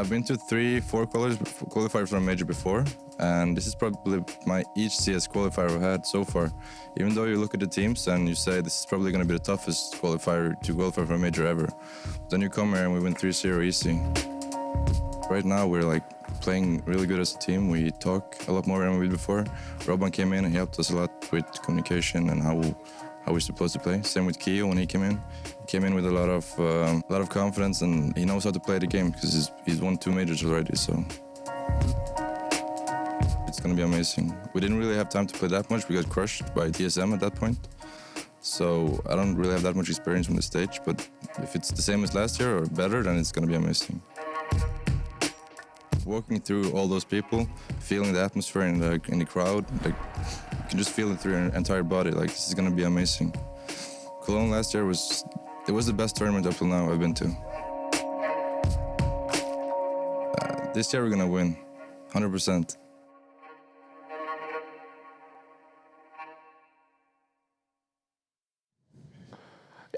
I've been to 3-4 qualifiers from a major before, and this is probably my each CS qualifier I've had so far. Even though you look at the teams and you say this is probably going to be the toughest qualifier to qualify for a major ever, then you come here and we win 3-0 easy. Right now we're like playing really good as a team. We talk a lot more than we did before. Robin came in and he helped us a lot with communication and how we're supposed to play. Same with Keo when he came in. He came in with a lot of confidence, and he knows how to play the game because he's won 2 majors already. So it's gonna be amazing. We didn't really have time to play that much. We got crushed by TSM at that point. So I don't really have that much experience on the stage. But if it's the same as last year or better, then it's gonna be amazing. Walking through all those people, feeling the atmosphere in the crowd, like you can just feel it through your entire body. Like this is gonna be amazing. Cologne last year was the best tournament up till now I've been to. This year we're gonna win, 100%.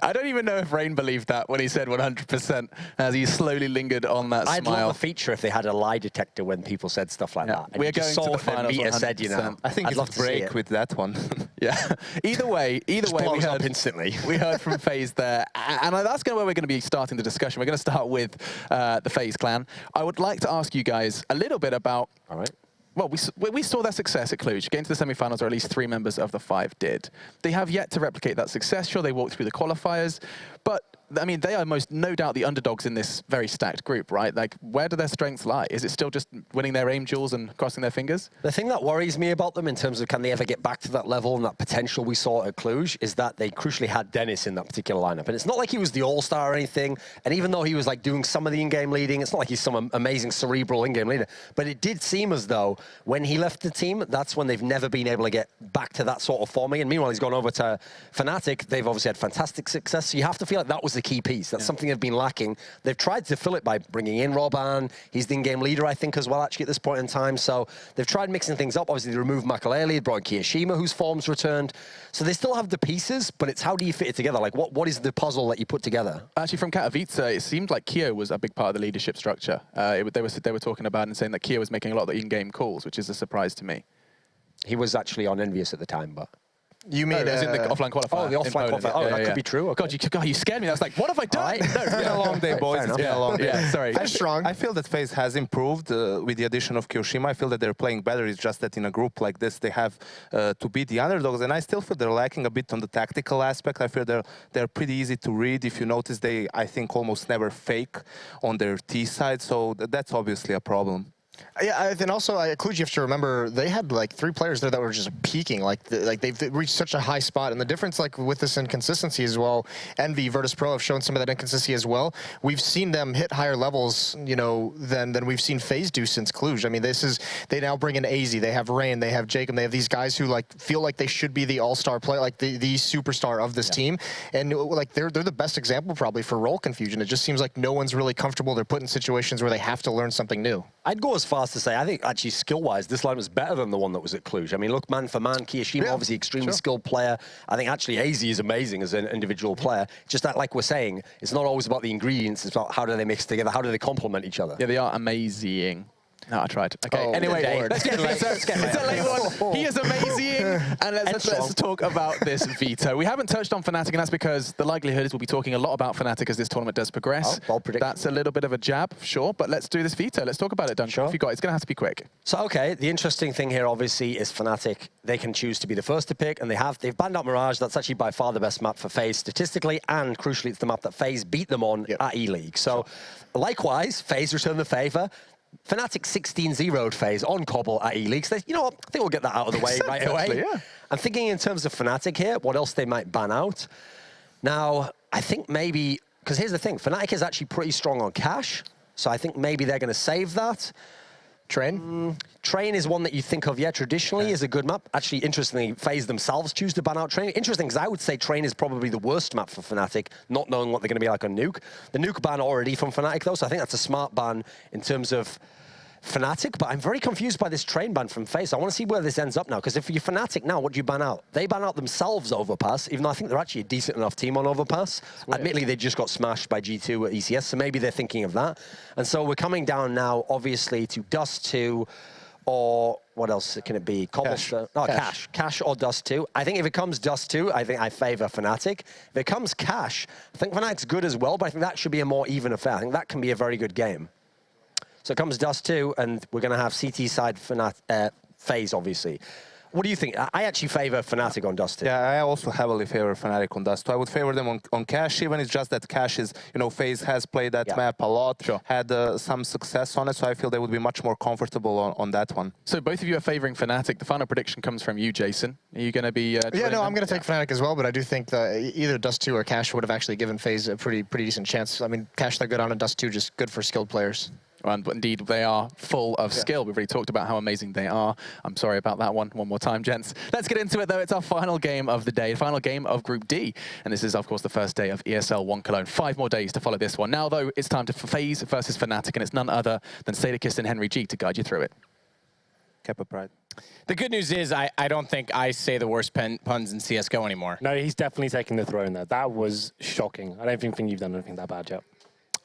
I don't even know if Rain believed that when he said 100%, as he slowly lingered on that smile. I'd love a feature if they had a lie detector when people said stuff like that. And we're going to the finals. Veto said, you know, I think I'd love it's to a break see it. with that one. Yeah. Either way, we heard instantly. We heard from FaZe there, and that's where we're going to be starting the discussion. We're going to start with the FaZe clan. I would like to ask you guys a little bit about. All right. Well, we saw their success at Cluj. Getting to the semi-finals, or at least 3 members of the 5 did. They have yet to replicate that success. Sure, they walked through the qualifiers, but I mean, they are no doubt the underdogs in this very stacked group, right? Like, where do their strengths lie? Is it still just winning their aim duels and crossing their fingers? The thing that worries me about them in terms of can they ever get back to that level and that potential we saw at Cluj is that they crucially had Dennis in that particular lineup. And it's not like he was the all-star or anything. And even though he was like doing some of the in-game leading, it's not like he's some amazing cerebral in-game leader. But it did seem as though when he left the team, that's when they've never been able to get back to that sort of forming. And meanwhile, he's gone over to Fnatic. They've obviously had fantastic success. So you have to feel like that was the key piece. That's something they've been lacking. They've tried to fill it by bringing in Robban. He's the in-game leader, I think, as well, actually, at this point in time. So they've tried mixing things up. Obviously, they removed Makaleli, brought in Kiyashima, whose form's returned. So they still have the pieces, but it's how do you fit it together? Like, what is the puzzle that you put together? Actually, from Katowice, it seemed like Keo was a big part of the leadership structure. They were talking about and saying that Keo was making a lot of the in-game calls, which is a surprise to me. He was actually on Envious at the time, but... You mean as in the offline qualifier? Oh, the offline qualifier. Oh, that could be true. Okay. God, you scared me. I was like, what have I done? No, it's been a long day, boys. It's been a long day. Yeah, sorry. I feel that FaZe has improved with the addition of Kyoshima. I feel that they're playing better. It's just that in a group like this, they have to beat the underdogs. And I still feel they're lacking a bit on the tactical aspect. I feel they're pretty easy to read. If you notice, they, I think, almost never fake on their T side. So that's obviously a problem. Yeah, and also at Cluj, you have to remember they had like 3 players there that were just peaking. Like they've reached such a high spot, and the difference, like with this inconsistency as well. Envy, Virtus Pro have shown some of that inconsistency as well. We've seen them hit higher levels, you know, than we've seen FaZe do since Cluj. I mean, they now bring in AZ, they have Rain, they have Jacob, they have these guys who like feel like they should be the all-star player, like the superstar of this team, and like they're the best example probably for role confusion. It just seems like no one's really comfortable. They're put in situations where they have to learn something new. I'd go as far as to say, I think actually skill-wise, this line was better than the one that was at Cluj. I mean, look, man for man, Kiyashima, obviously extremely skilled player. I think actually AZ is amazing as an individual player. Just that, like we're saying, it's not always about the ingredients, it's about how do they mix together, how do they complement each other. Yeah, they are amazing. No, I tried. Okay, anyway, let's get Veto. It's a late one. He is amazing. And let's talk about this Veto. We haven't touched on Fnatic, and that's because the likelihood is we'll be talking a lot about Fnatic as this tournament does progress. Oh, bold prediction. That's a little bit of a jab, sure, but let's do this Veto. Let's talk about it, Duncan. Sure. If you got it's going to have to be quick. So, okay, the interesting thing here, obviously, is Fnatic. They can choose to be the first to pick, and they've banned out Mirage. That's actually by far the best map for FaZe statistically, and crucially, it's the map that FaZe beat them on at E-League. So, likewise, FaZe return the favor. Fnatic 16-0'd FaZe on Cobble at E-League. So, you know what? I think we'll get that out of the way right away. Yeah. I'm thinking in terms of Fnatic here, what else they might ban out. Now, I think maybe, because here's the thing, Fnatic is actually pretty strong on cash, so I think maybe they're going to save that. Train? Train is one that you think of, traditionally is a good map. Actually, interestingly, FaZe themselves choose to ban out Train. Interesting, because I would say Train is probably the worst map for Fnatic, not knowing what they're going to be like on Nuke. The Nuke ban already from Fnatic, though, so I think that's a smart ban in terms of Fnatic, but I'm very confused by this train ban from FaZe. I want to see where this ends up now, because if you're Fnatic now, what do you ban out? They ban out themselves Overpass, even though I think they're actually a decent enough team on Overpass. Admittedly, they just got smashed by G2 at ECS, so maybe they're thinking of that. And so we're coming down now, obviously, to Dust2, or what else can it be? Cobblestone? No, Cash. Cash or Dust2. I think if it comes Dust2, I think I favor Fnatic. If it comes Cash, I think Fnatic's good as well, but I think that should be a more even affair. I think that can be a very good game. So it comes Dust2, and we're going to have CT side FaZe, obviously. What do you think? I actually favor Fnatic on Dust2. Yeah, I also heavily favor Fnatic on Dust2. I would favor them on Cash, even it's just that Cash is, you know, FaZe has played that map a lot, had some success on it, so I feel they would be much more comfortable on that one. So both of you are favoring Fnatic. The final prediction comes from you, Jason. Are you going to be... yeah, no, I'm going to take Fnatic as well, but I do think that either Dust2 or Cash would have actually given FaZe a pretty decent chance. I mean, Cash, they're good on, and Dust2 just good for skilled players. And indeed, they are full of skill. We've already talked about how amazing they are. I'm sorry about that one more time, gents. Let's get into it, though. It's our final game of the day, final game of Group D. And this is, of course, the first day of ESL One Cologne. 5 more days to follow this one. Now, though, it's time to FaZe versus Fnatic, and it's none other than Sadakist and Henry G to guide you through it. Kappa Pride. The good news is I don't think I say the worst puns in CSGO anymore. No, he's definitely taking the throne there. That was shocking. I don't think you've done anything that bad yet.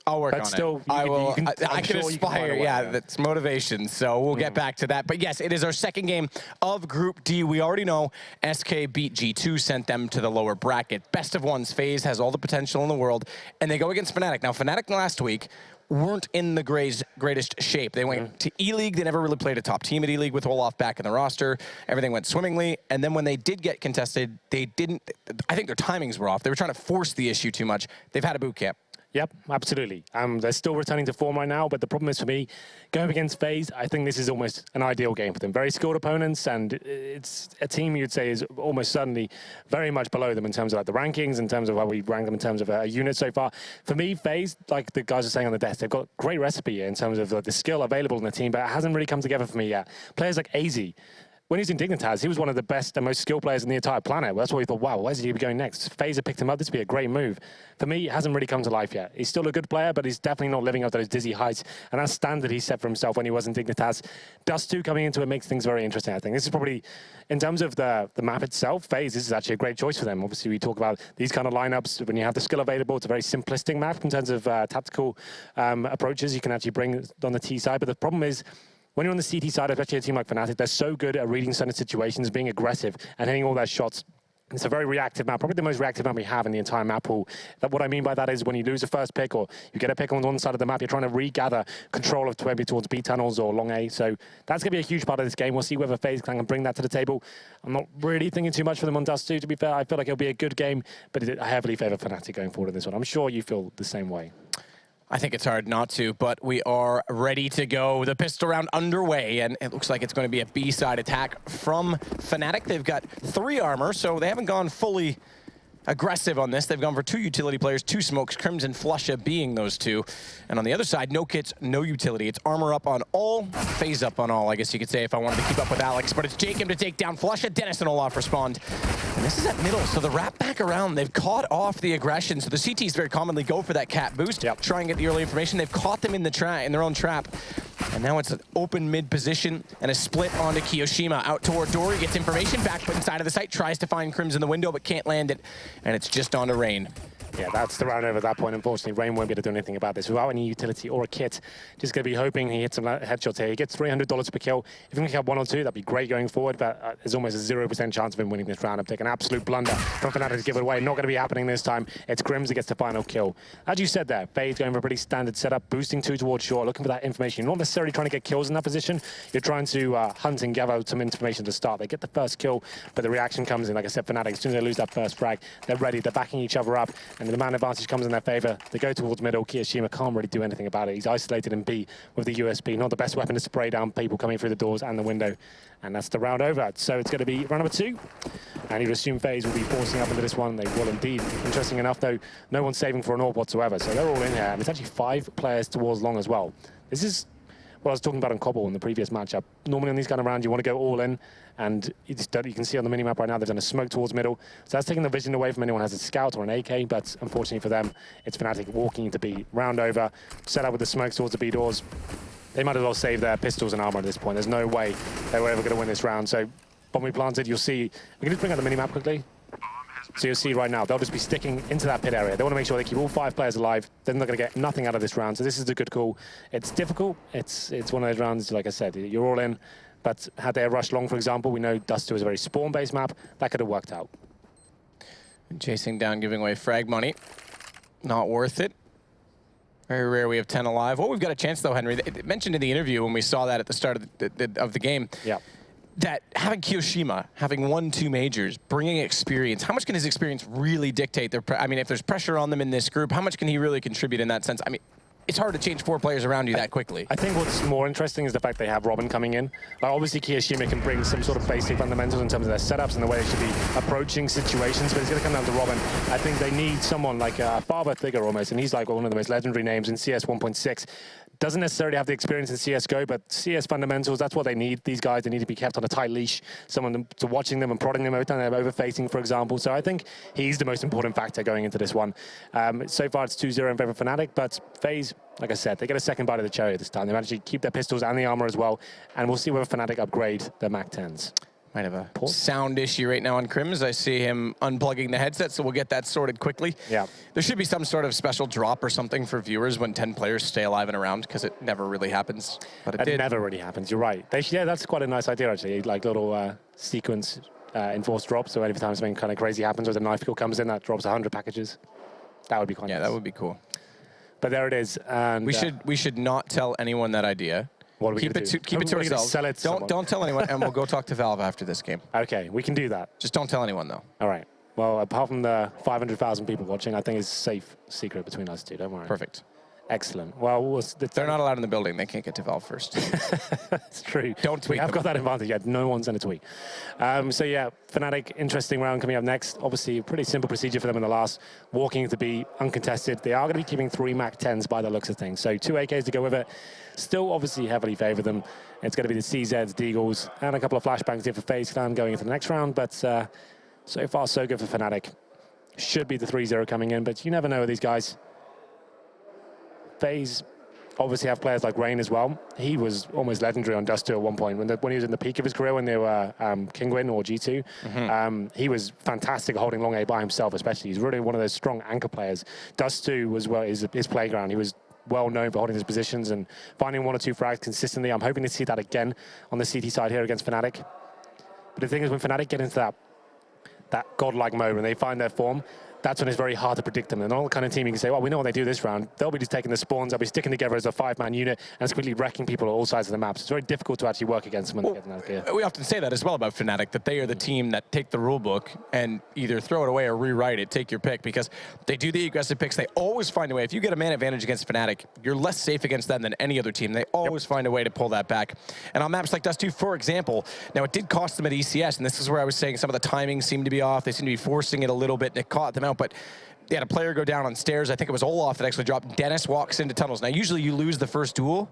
I'll work but on still, it. I can sure aspire. Yeah, that's motivation. So we'll get back to that. But yes, it is our second game of Group D. We already know SK beat G2, sent them to the lower bracket. Best of ones. FaZe has all the potential in the world, and they go against Fnatic. Now, Fnatic last week weren't in the greatest shape. They went to E-League. They never really played a top team at E-League with Olaf back in the roster. Everything went swimmingly. And then when they did get contested, they didn't. I think their timings were off. They were trying to force the issue too much. They've had a boot camp. Yep, absolutely. They're still returning to form right now, but the problem is for me, going up against FaZe, I think this is almost an ideal game for them. Very skilled opponents, and it's a team you'd say is almost certainly very much below them in terms of like the rankings, in terms of how we rank them in terms of a unit so far. For me, FaZe, like the guys are saying on the desk, they've got great recipe here in terms of the skill available in the team, but it hasn't really come together for me yet. Players like AZ, when he was in Dignitas, he was one of the best and most skilled players in the entire planet. Well, that's why we thought, wow, where's he going next? FaZe have picked him up. This would be a great move. For me, it hasn't really come to life yet. He's still a good player, but he's definitely not living up to those dizzy heights. And that standard he set for himself when he was in Dignitas. Dust2 coming into it makes things very interesting, I think. This is probably, in terms of the map itself, FaZe, this is actually a great choice for them. Obviously, we talk about these kind of lineups. When you have the skill available, it's a very simplistic map in terms of tactical approaches you can actually bring on the T side. But the problem is, when you're on the CT side, especially a team like Fnatic, they're so good at reading certain situations, being aggressive, and hitting all their shots. It's a very reactive map, probably the most reactive map we have in the entire map pool. What I mean by that is when you lose a first pick or you get a pick on one side of the map, you're trying to regather control of maybe towards B tunnels or long A. So that's going to be a huge part of this game. We'll see whether FaZe can bring that to the table. I'm not really thinking too much for them on Dust2, to be fair. I feel like it'll be a good game, but I heavily favor Fnatic going forward in this one. I'm sure you feel the same way. I think it's hard not to, but we are ready to go. The pistol round underway, and it looks like it's going to be a B-side attack from Fnatic. They've got 3 armor, so they haven't gone fully aggressive on this. They've gone for 2 utility players, 2 smokes, Crimson Flusha being those 2. And on the other side, no kits, no utility. It's armor up on all, FaZe up on all, I guess you could say, if I wanted to keep up with Alex. But it's Jacob to take down Flusha. Dennis and Olaf respond. And this is at middle, so the wrap back around. They've caught off the aggression. So the CTs very commonly go for that cat boost, try and get the early information. They've caught them in the their own trap. And now it's an open mid position and a split onto Kiyoshima. Out toward Dory, gets information back, but inside of the site, tries to find Crims in the window, but can't land it. And it's just onto Rain. Yeah, that's the round over at that point. Unfortunately, Rain won't be able to do anything about this without any utility or a kit. Just going to be hoping he hits some headshots here. He gets $300 per kill. If he can get 1 or 2, that'd be great going forward, but there's almost a 0% chance of him winning this round. I'm taking an absolute blunder from Fnatic to give it away. Not going to be happening this time. It's Grims that gets the final kill. As you said there, FaZe going for a pretty standard setup, boosting 2 towards short, looking for that information. You're not necessarily trying to get kills in that position. You're trying to hunt and gather some information to start. They get the first kill, but the reaction comes in. Like I said, Fnatic, as soon as they lose that first frag, they're ready. They're backing each other up, and the man advantage comes in their favor. They go towards middle. Kiyoshima can't really do anything about it. He's isolated in B with the USP. Not the best weapon to spray down people coming through the doors and the window. And that's the round over. So it's going to be round number 2. And you'd assume FaZe will be forcing up into this one. They will indeed. Interesting enough, though, no one's saving for an AWP whatsoever. So they're all in here. And it's actually 5 players towards long as well. This is what I was talking about on Cobble in the previous matchup. Normally on these kind of rounds, you want to go all in. And you can see on the minimap right now, they've done a smoke towards middle. So that's taking the vision away from anyone who has a scout or an AK, but unfortunately for them, it's Fnatic walking into B. Round over, set up with the smokes towards the B doors. they might as well save their pistols and armor at this point. There's no way they were ever going to win this round. So bomb we planted, you'll see. We can just bring out the minimap quickly. So you'll see right now, they'll just be sticking into that pit area. They want to make sure they keep all 5 players alive. Then they're going to get nothing out of this round. So this is a good call. It's difficult. It's one of those rounds, like I said, you're all in. But had they rushed long, for example, we know Dust2 is a very spawn-based map. That could have worked out. Chasing down, giving away frag money. Not worth it. Very rare we have 10 alive. Well, we've got a chance, though, Henry. They mentioned in the interview when we saw that at the start of the game. Yeah. That having Kiyoshima, having won 2 majors, bringing experience, how much can his experience really dictate their... I mean, if there's pressure on them in this group, how much can he really contribute in that sense? I mean, it's hard to change 4 players around you that quickly. I think what's more interesting is the fact they have Robin coming in. Like, obviously, Kiyoshima can bring some sort of basic fundamentals in terms of their setups and the way they should be approaching situations, but it's going to come down to Robin. I think they need someone like a father figure almost, and he's like one of the most legendary names in CS 1.6. Doesn't necessarily have the experience in CSGO, but CS fundamentals, that's what they need. These guys, they need to be kept on a tight leash. Someone to watching them and prodding them every time they're overfacing, for example. So I think he's the most important factor going into this one. So far, it's 2-0 in favor of Fnatic, but FaZe, like I said, they get a second bite of the cherry this time. They managed to keep their pistols and the armor as well, and we'll see whether Fnatic upgrade their MAC-10s. Might have a sound issue right now on Crims. I see him unplugging the headset, so we'll get that sorted quickly. Yeah. There should be some sort of special drop or something for viewers when 10 players stay alive and around, because it never really happens. But it did. Never really happens, you're right. Yeah, that's quite a nice idea, actually. Like little sequence enforced drops, so every time something kind of crazy happens or the knife kill comes in, that drops 100 packages. That would be quite nice. Yeah, that would be cool. But there it is. And we should not tell anyone that idea. What are we keep it to ourselves. Sell it to don't tell anyone, and we'll go talk to Valve after this game. Okay, we can do that. Just don't tell anyone, though. All right. Well, apart from the 500,000 people watching, I think it's a safe secret between us two. Don't worry. Perfect. Excellent. Well, they're not allowed in the building. They can't get to Valve first. That's true. Don't tweet. I've got that advantage yet. No one sent a tweet. So yeah, Fnatic, interesting round coming up next. Obviously, a pretty simple procedure for them in the last. Walking to be uncontested. They are going to be keeping 3 MAC-10s by the looks of things. So 2 AKs to go with it. Still obviously heavily favour them. It's going to be the CZs, Deagles, and a couple of flashbangs here for FaZe Clan going into the next round. But so far, so good for Fnatic. Should be the 3-0 coming in, but you never know with these guys. FaZe obviously have players like Rain as well. He was almost legendary on Dust2 at one point. When he was in the peak of his career, when they were Kingwin or G2, he was fantastic at holding long A by himself, especially. He's really one of those strong anchor players. Dust2 was his playground. He was well known for holding his positions and finding 1 or 2 frags consistently. I'm hoping to see that again on the CT side here against Fnatic. But the thing is, when Fnatic get into that godlike mode, when they find their form, that's when it's very hard to predict them. They're not the kind of team you can say, well, we know what they do this round. They'll be just taking the spawns, they'll be sticking together as a 5-man unit and it's quickly wrecking people at all sides of the map. So it's very difficult to actually work against them when they get in that gear. We often say that as well about Fnatic, that they are the team that take the rule book and either throw it away or rewrite it, take your pick, because they do the aggressive picks. They always find a way. If you get a man advantage against Fnatic, you're less safe against them than any other team. They always find a way to pull that back. And on maps like Dust2, for example, now it did cost them at ECS, and this is where I was saying some of the timing seemed to be off. They seemed to be forcing it a little bit, and it caught them out. But they had a player go down on stairs. I think it was Olaf that actually dropped. Dennis walks into tunnels. Now, usually you lose the first duel,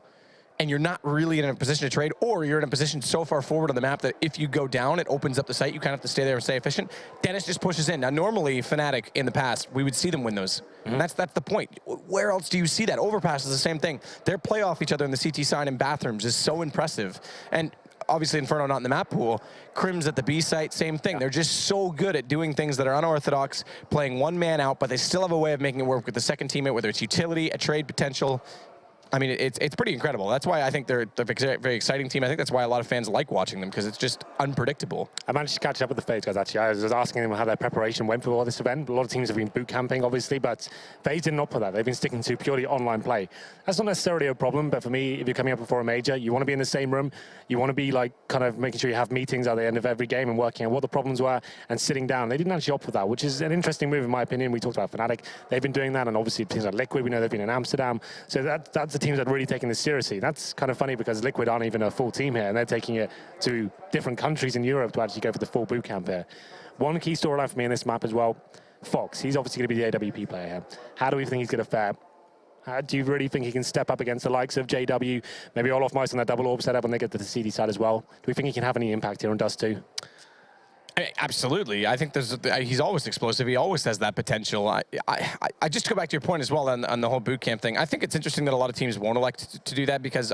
and you're not really in a position to trade, or you're in a position so far forward on the map that if you go down, it opens up the site. You kind of have to stay there and stay efficient. Dennis just pushes in. Now, normally, Fnatic, in the past, we would see them win those. And that's the point. Where else do you see that? Overpass is the same thing. Their play off each other in the CT side and bathrooms is so impressive. And obviously, Inferno not in the map pool. Crims at the B site, same thing. They're just so good at doing things that are unorthodox, playing one man out, but they still have a way of making it work with the second teammate, whether it's utility, a trade potential. I mean, it's pretty incredible. That's why I think they're a very exciting team. I think that's why a lot of fans like watching them, because it's just unpredictable. I managed to catch up with the FaZe guys, actually. I was just asking them how their preparation went for all this event. A lot of teams have been boot camping, obviously, but FaZe did not put that. They've been sticking to purely online play. That's not necessarily a problem, but for me, if you're coming up before a major, you want to be in the same room. You want to be, like, kind of making sure you have meetings at the end of every game and working out what the problems were and sitting down. They didn't actually opt for that, which is an interesting move, in my opinion. We talked about Fnatic. They've been doing that, and obviously teams like Liquid, we know they've been in Amsterdam. So that's the teams that are really taking this seriously. That's kind of funny because Liquid aren't even a full team here, and they're taking it to different countries in Europe to actually go for the full boot camp here. One key storyline for me in this map as well, Fox. He's obviously going to be the AWP player here. How do we think he's going to fare? Do you really think he can step up against the likes of JW, maybe Olaf Mice on that double orb setup when they get to the CD side as well? Do we think he can have any impact here on Dust2? Absolutely. I think he's always explosive. He always has that potential. I just go back to your point as well on the whole boot camp thing. I think it's interesting that a lot of teams won't elect to do that, because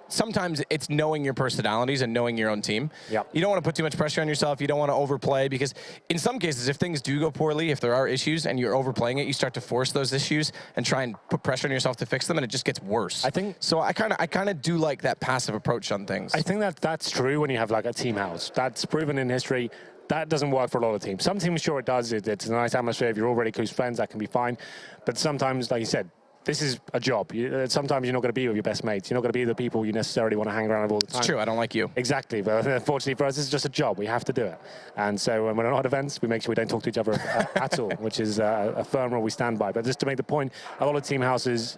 sometimes it's knowing your personalities and knowing your own team. Yep. You don't want to put too much pressure on yourself. You don't want to overplay, because in some cases, if things do go poorly, if there are issues and you're overplaying it, you start to force those issues and try and put pressure on yourself to fix them, and it just gets worse. I think so. I kind of do like that passive approach on things. I think that's true when you have like a team house. That's proven in history. That doesn't work for a lot of teams. Some teams, sure, it does. It's a nice atmosphere. If you're already close friends, that can be fine. But sometimes, like you said, this is a job. Sometimes you're not going to be with your best mates. You're not going to be the people you necessarily want to hang around with all the time. It's true. I don't like you. Exactly. But unfortunately for us, this is just a job. We have to do it. And so when we're not at events, we make sure we don't talk to each other at all, which is a firm rule we stand by. But just to make the point, a lot of team houses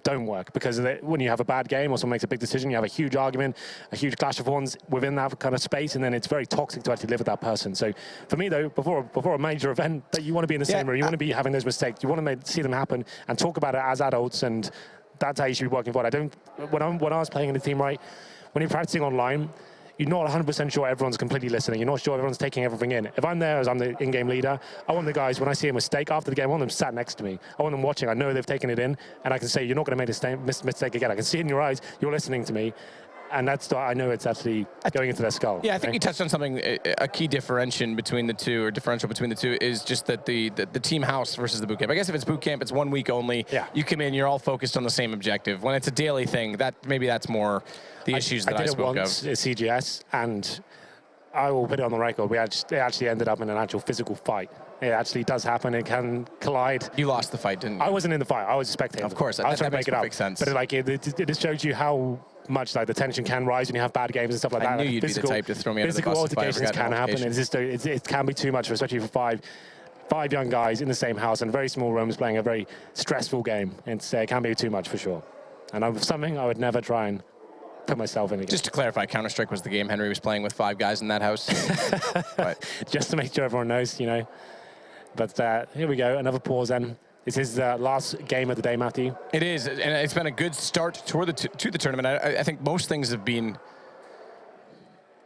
don't work, because when you have a bad game or someone makes a big decision, you have a huge argument, a huge clash of horns within that kind of space, and then it's very toxic to actually live with that person. So for me, though, before a major event, that you want to be in the same room. You want to be having those mistakes. You want to see them happen and talk about it as adults, and that's how you should be working for it. When I was playing in the team, right, when you're practicing online, you're not 100% sure everyone's completely listening. You're not sure everyone's taking everything in. If I'm there as I'm the in-game leader, I want the guys, when I see a mistake after the game, I want them sat next to me. I want them watching. I know they've taken it in, and I can say, you're not going to make this mistake again. I can see it in your eyes. You're listening to me. And that's, I know it's actually going into their skull. Yeah, I think you touched on something, a key differential between the two is just that the team house versus the boot camp. I guess if it's boot camp, it's 1 week only. Yeah. You come in, you're all focused on the same objective. When it's a daily thing, maybe that's more the issues that I spoke of. I did it once at CGS, and I will put it on the record. It actually ended up in an actual physical fight. It actually does happen. It can collide. You lost the fight, didn't you? I wasn't in the fight. I was a spectator. Of course, I was trying to makes make it perfect up. sense. But it just shows you how much like the tension can rise when you have bad games and stuff like that. I knew you'd be the type to throw me under the bus. Physical altercations can happen. It can be too much, especially for five young guys in the same house in very small rooms playing a very stressful game. It can be too much for sure. And something I would never try and put myself in again. Just to clarify, Counter-Strike was the game Henry was playing with 5 guys in that house. But just to make sure everyone knows, you know. But here we go, another pause then. This is the last game of the day, Matthew. It is, and it's been a good start to the tournament. I think most things have been,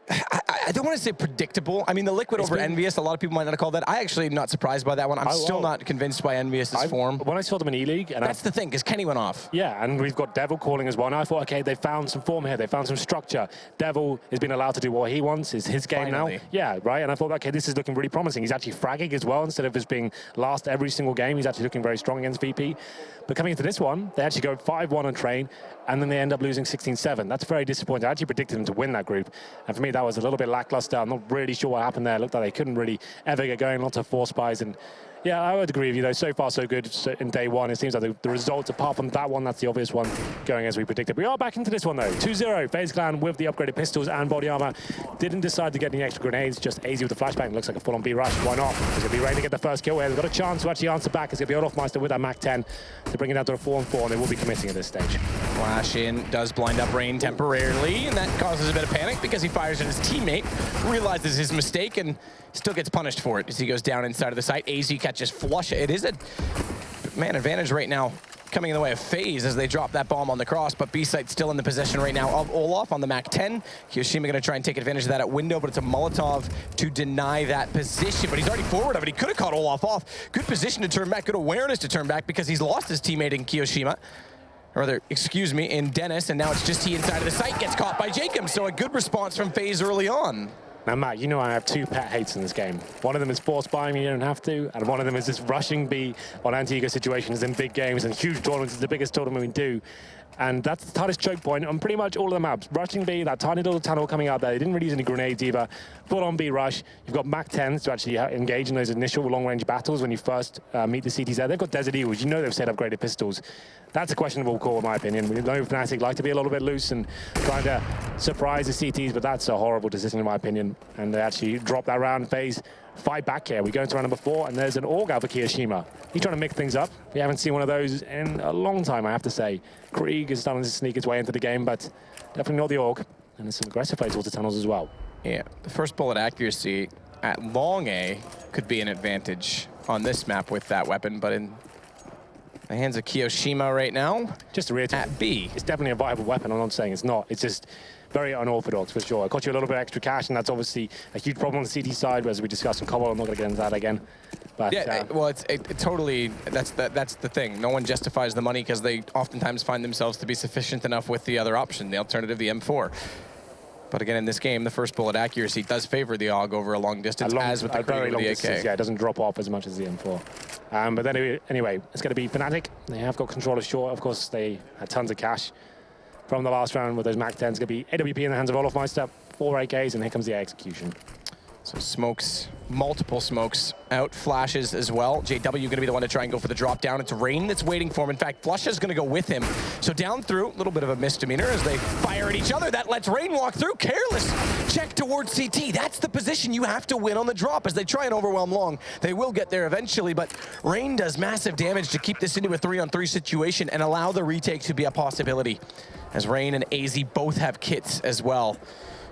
I don't want to say predictable. I mean, the Liquid over Envious, a lot of people might not have called that. I actually am not surprised by that one. I'm still not convinced by Envious's form. When I saw them in E-League... That's the thing, because Kenny went off. Yeah, and we've got Devil calling as well. And I thought, okay, they found some form here. They found some structure. Devil has been allowed to do what he wants. It's his game now. Yeah, right? And I thought, okay, this is looking really promising. He's actually fragging as well. Instead of just being last every single game, he's actually looking very strong against VP. But coming into this one, they actually go 5-1 on Train, and then they end up losing 16-7. That's very disappointing. I actually predicted them to win that group. And for me, that was a little bit lackluster. I'm not really sure what happened there. It looked like they couldn't really ever get going. Lots of force buys. And yeah, I would agree with you, though. So far, so good in day one. It seems like the results, apart from that one, that's the obvious one, going as we predicted. We are back into this one, though. 2-0. FaZe Clan with the upgraded pistols and body armor. Didn't decide to get any extra grenades. Just AZ with the flashbang. Looks like a full-on B rush. Why not? It's going to be Rain to get the first kill here. They've got a chance to actually answer back. It's going to be Olofmeister with that Mac 10 to bring it down to a 4-on-4, and they will be committing at this stage. Flash in, does blind up Rain temporarily, and that causes a bit of panic because he fires at his teammate, realizes his mistake, and still gets punished for it as he goes down inside of the site. AZ catches Flush. It is a man advantage right now coming in the way of FaZe as they drop that bomb on the cross, but B-site still in the possession right now of Olaf on the Mac 10. Kiyoshima going to try and take advantage of that at window, but it's a Molotov to deny that position. But he's already forward of it. He could have caught Olaf off. Good position to turn back, good awareness to turn back because he's lost his teammate in Kiyoshima. Or rather, excuse me, in Dennis, and now it's just he inside of the site, gets caught by Jacob. So a good response from FaZe early on. Now, Matt, you know I have 2 pet hates in this game. One of them is force buying me, you don't have to, and one of them is just rushing B on anti-ego situations in big games and huge tournaments. It's the biggest tournament we do. And that's the tightest choke point on pretty much all of the maps. Rushing B, that tiny little tunnel coming out there. They didn't really use any grenades either. Full on B rush. You've got Mac 10s to actually engage in those initial long-range battles when you first meet the CTs there. They've got Desert Eagles. You know they've set upgraded pistols. That's a questionable call, in my opinion. We know Fnatic like to be a little bit loose and trying to surprise the CTs, but that's a horrible decision, in my opinion. And they actually drop that round. FaZe fight back here. We go into round number 4, and there's an AUG out for Kiyoshima. He's trying to mix things up. We haven't seen one of those in a long time, I have to say. Krieg is starting to sneak its way into the game, but definitely not the AUG. And there's some aggressive play towards the tunnels as well. Yeah, the first bullet accuracy at long A could be an advantage on this map with that weapon, but in the hands of Kiyoshima right now, just to reiterate, at B. It's definitely a viable weapon. I'm not saying it's not. It's just very unorthodox for sure. It cost you a little bit of extra cash, and that's obviously a huge problem on the CT side, as we discussed in Cobble. I'm not going to get into that again. But, yeah, well, it totally, that's the thing. No one justifies the money because they oftentimes find themselves to be sufficient enough with the other option, the alternative, the M4. But again, in this game, the first bullet accuracy does favor the AUG over a long distance, as with the very long the AK. distance, yeah, it doesn't drop off as much as the M4. But then anyway, it's going to be Fnatic. They have got control of short. Of course, they had tons of cash from the last round with those Mac 10s. It's going to be AWP in the hands of Olofmeister, 4 AKs, and here comes the execution. So smokes, multiple smokes out, flashes as well. JW going to be the one to try and go for the drop down. It's Rain that's waiting for him. In fact, Flush is going to go with him. So down through, a little bit of a misdemeanor as they fire at each other. That lets Rain walk through. Careless check towards CT. That's the position you have to win on the drop as they try and overwhelm long. They will get there eventually, but Rain does massive damage to keep this into a 3-on-3 situation and allow the retake to be a possibility. As Rain and AZ both have kits as well.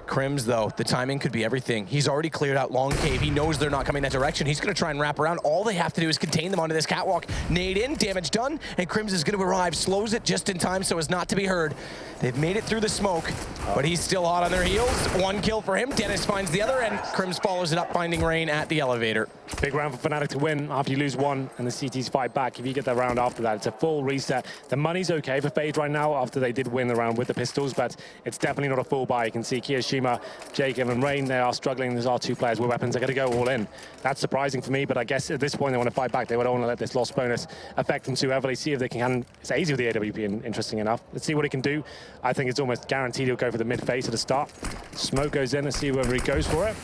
Crims, though, the timing could be everything. He's already cleared out long cave. He knows they're not coming that direction. He's going to try and wrap around. All they have to do is contain them onto this catwalk. Nade in, damage done, and Crims is going to arrive. Slows it just in time so as not to be heard. They've made it through the smoke, but he's still hot on their heels. 1 kill for him. Dennis finds the other, and Crims follows it up, finding Rain at the elevator. Big round for Fnatic to win after you lose 1 and the CTs fight back. If you get that round after that, it's a full reset. The money's okay for FaZe right now after they did win the round with the pistols, but it's definitely not a full buy. You can see Kiyoshima, Jacob, and Rain, they are struggling. There's our 2 players with weapons. They're going to go all in. That's surprising for me, but I guess at this point they want to fight back. They don't want to let this loss bonus affect them too heavily. See if they can. It's easy with the AWP, interesting enough. Let's see what he can do. I think it's almost guaranteed he'll go for the mid phase at the start. Smoke goes in. Let's see whether he goes for it.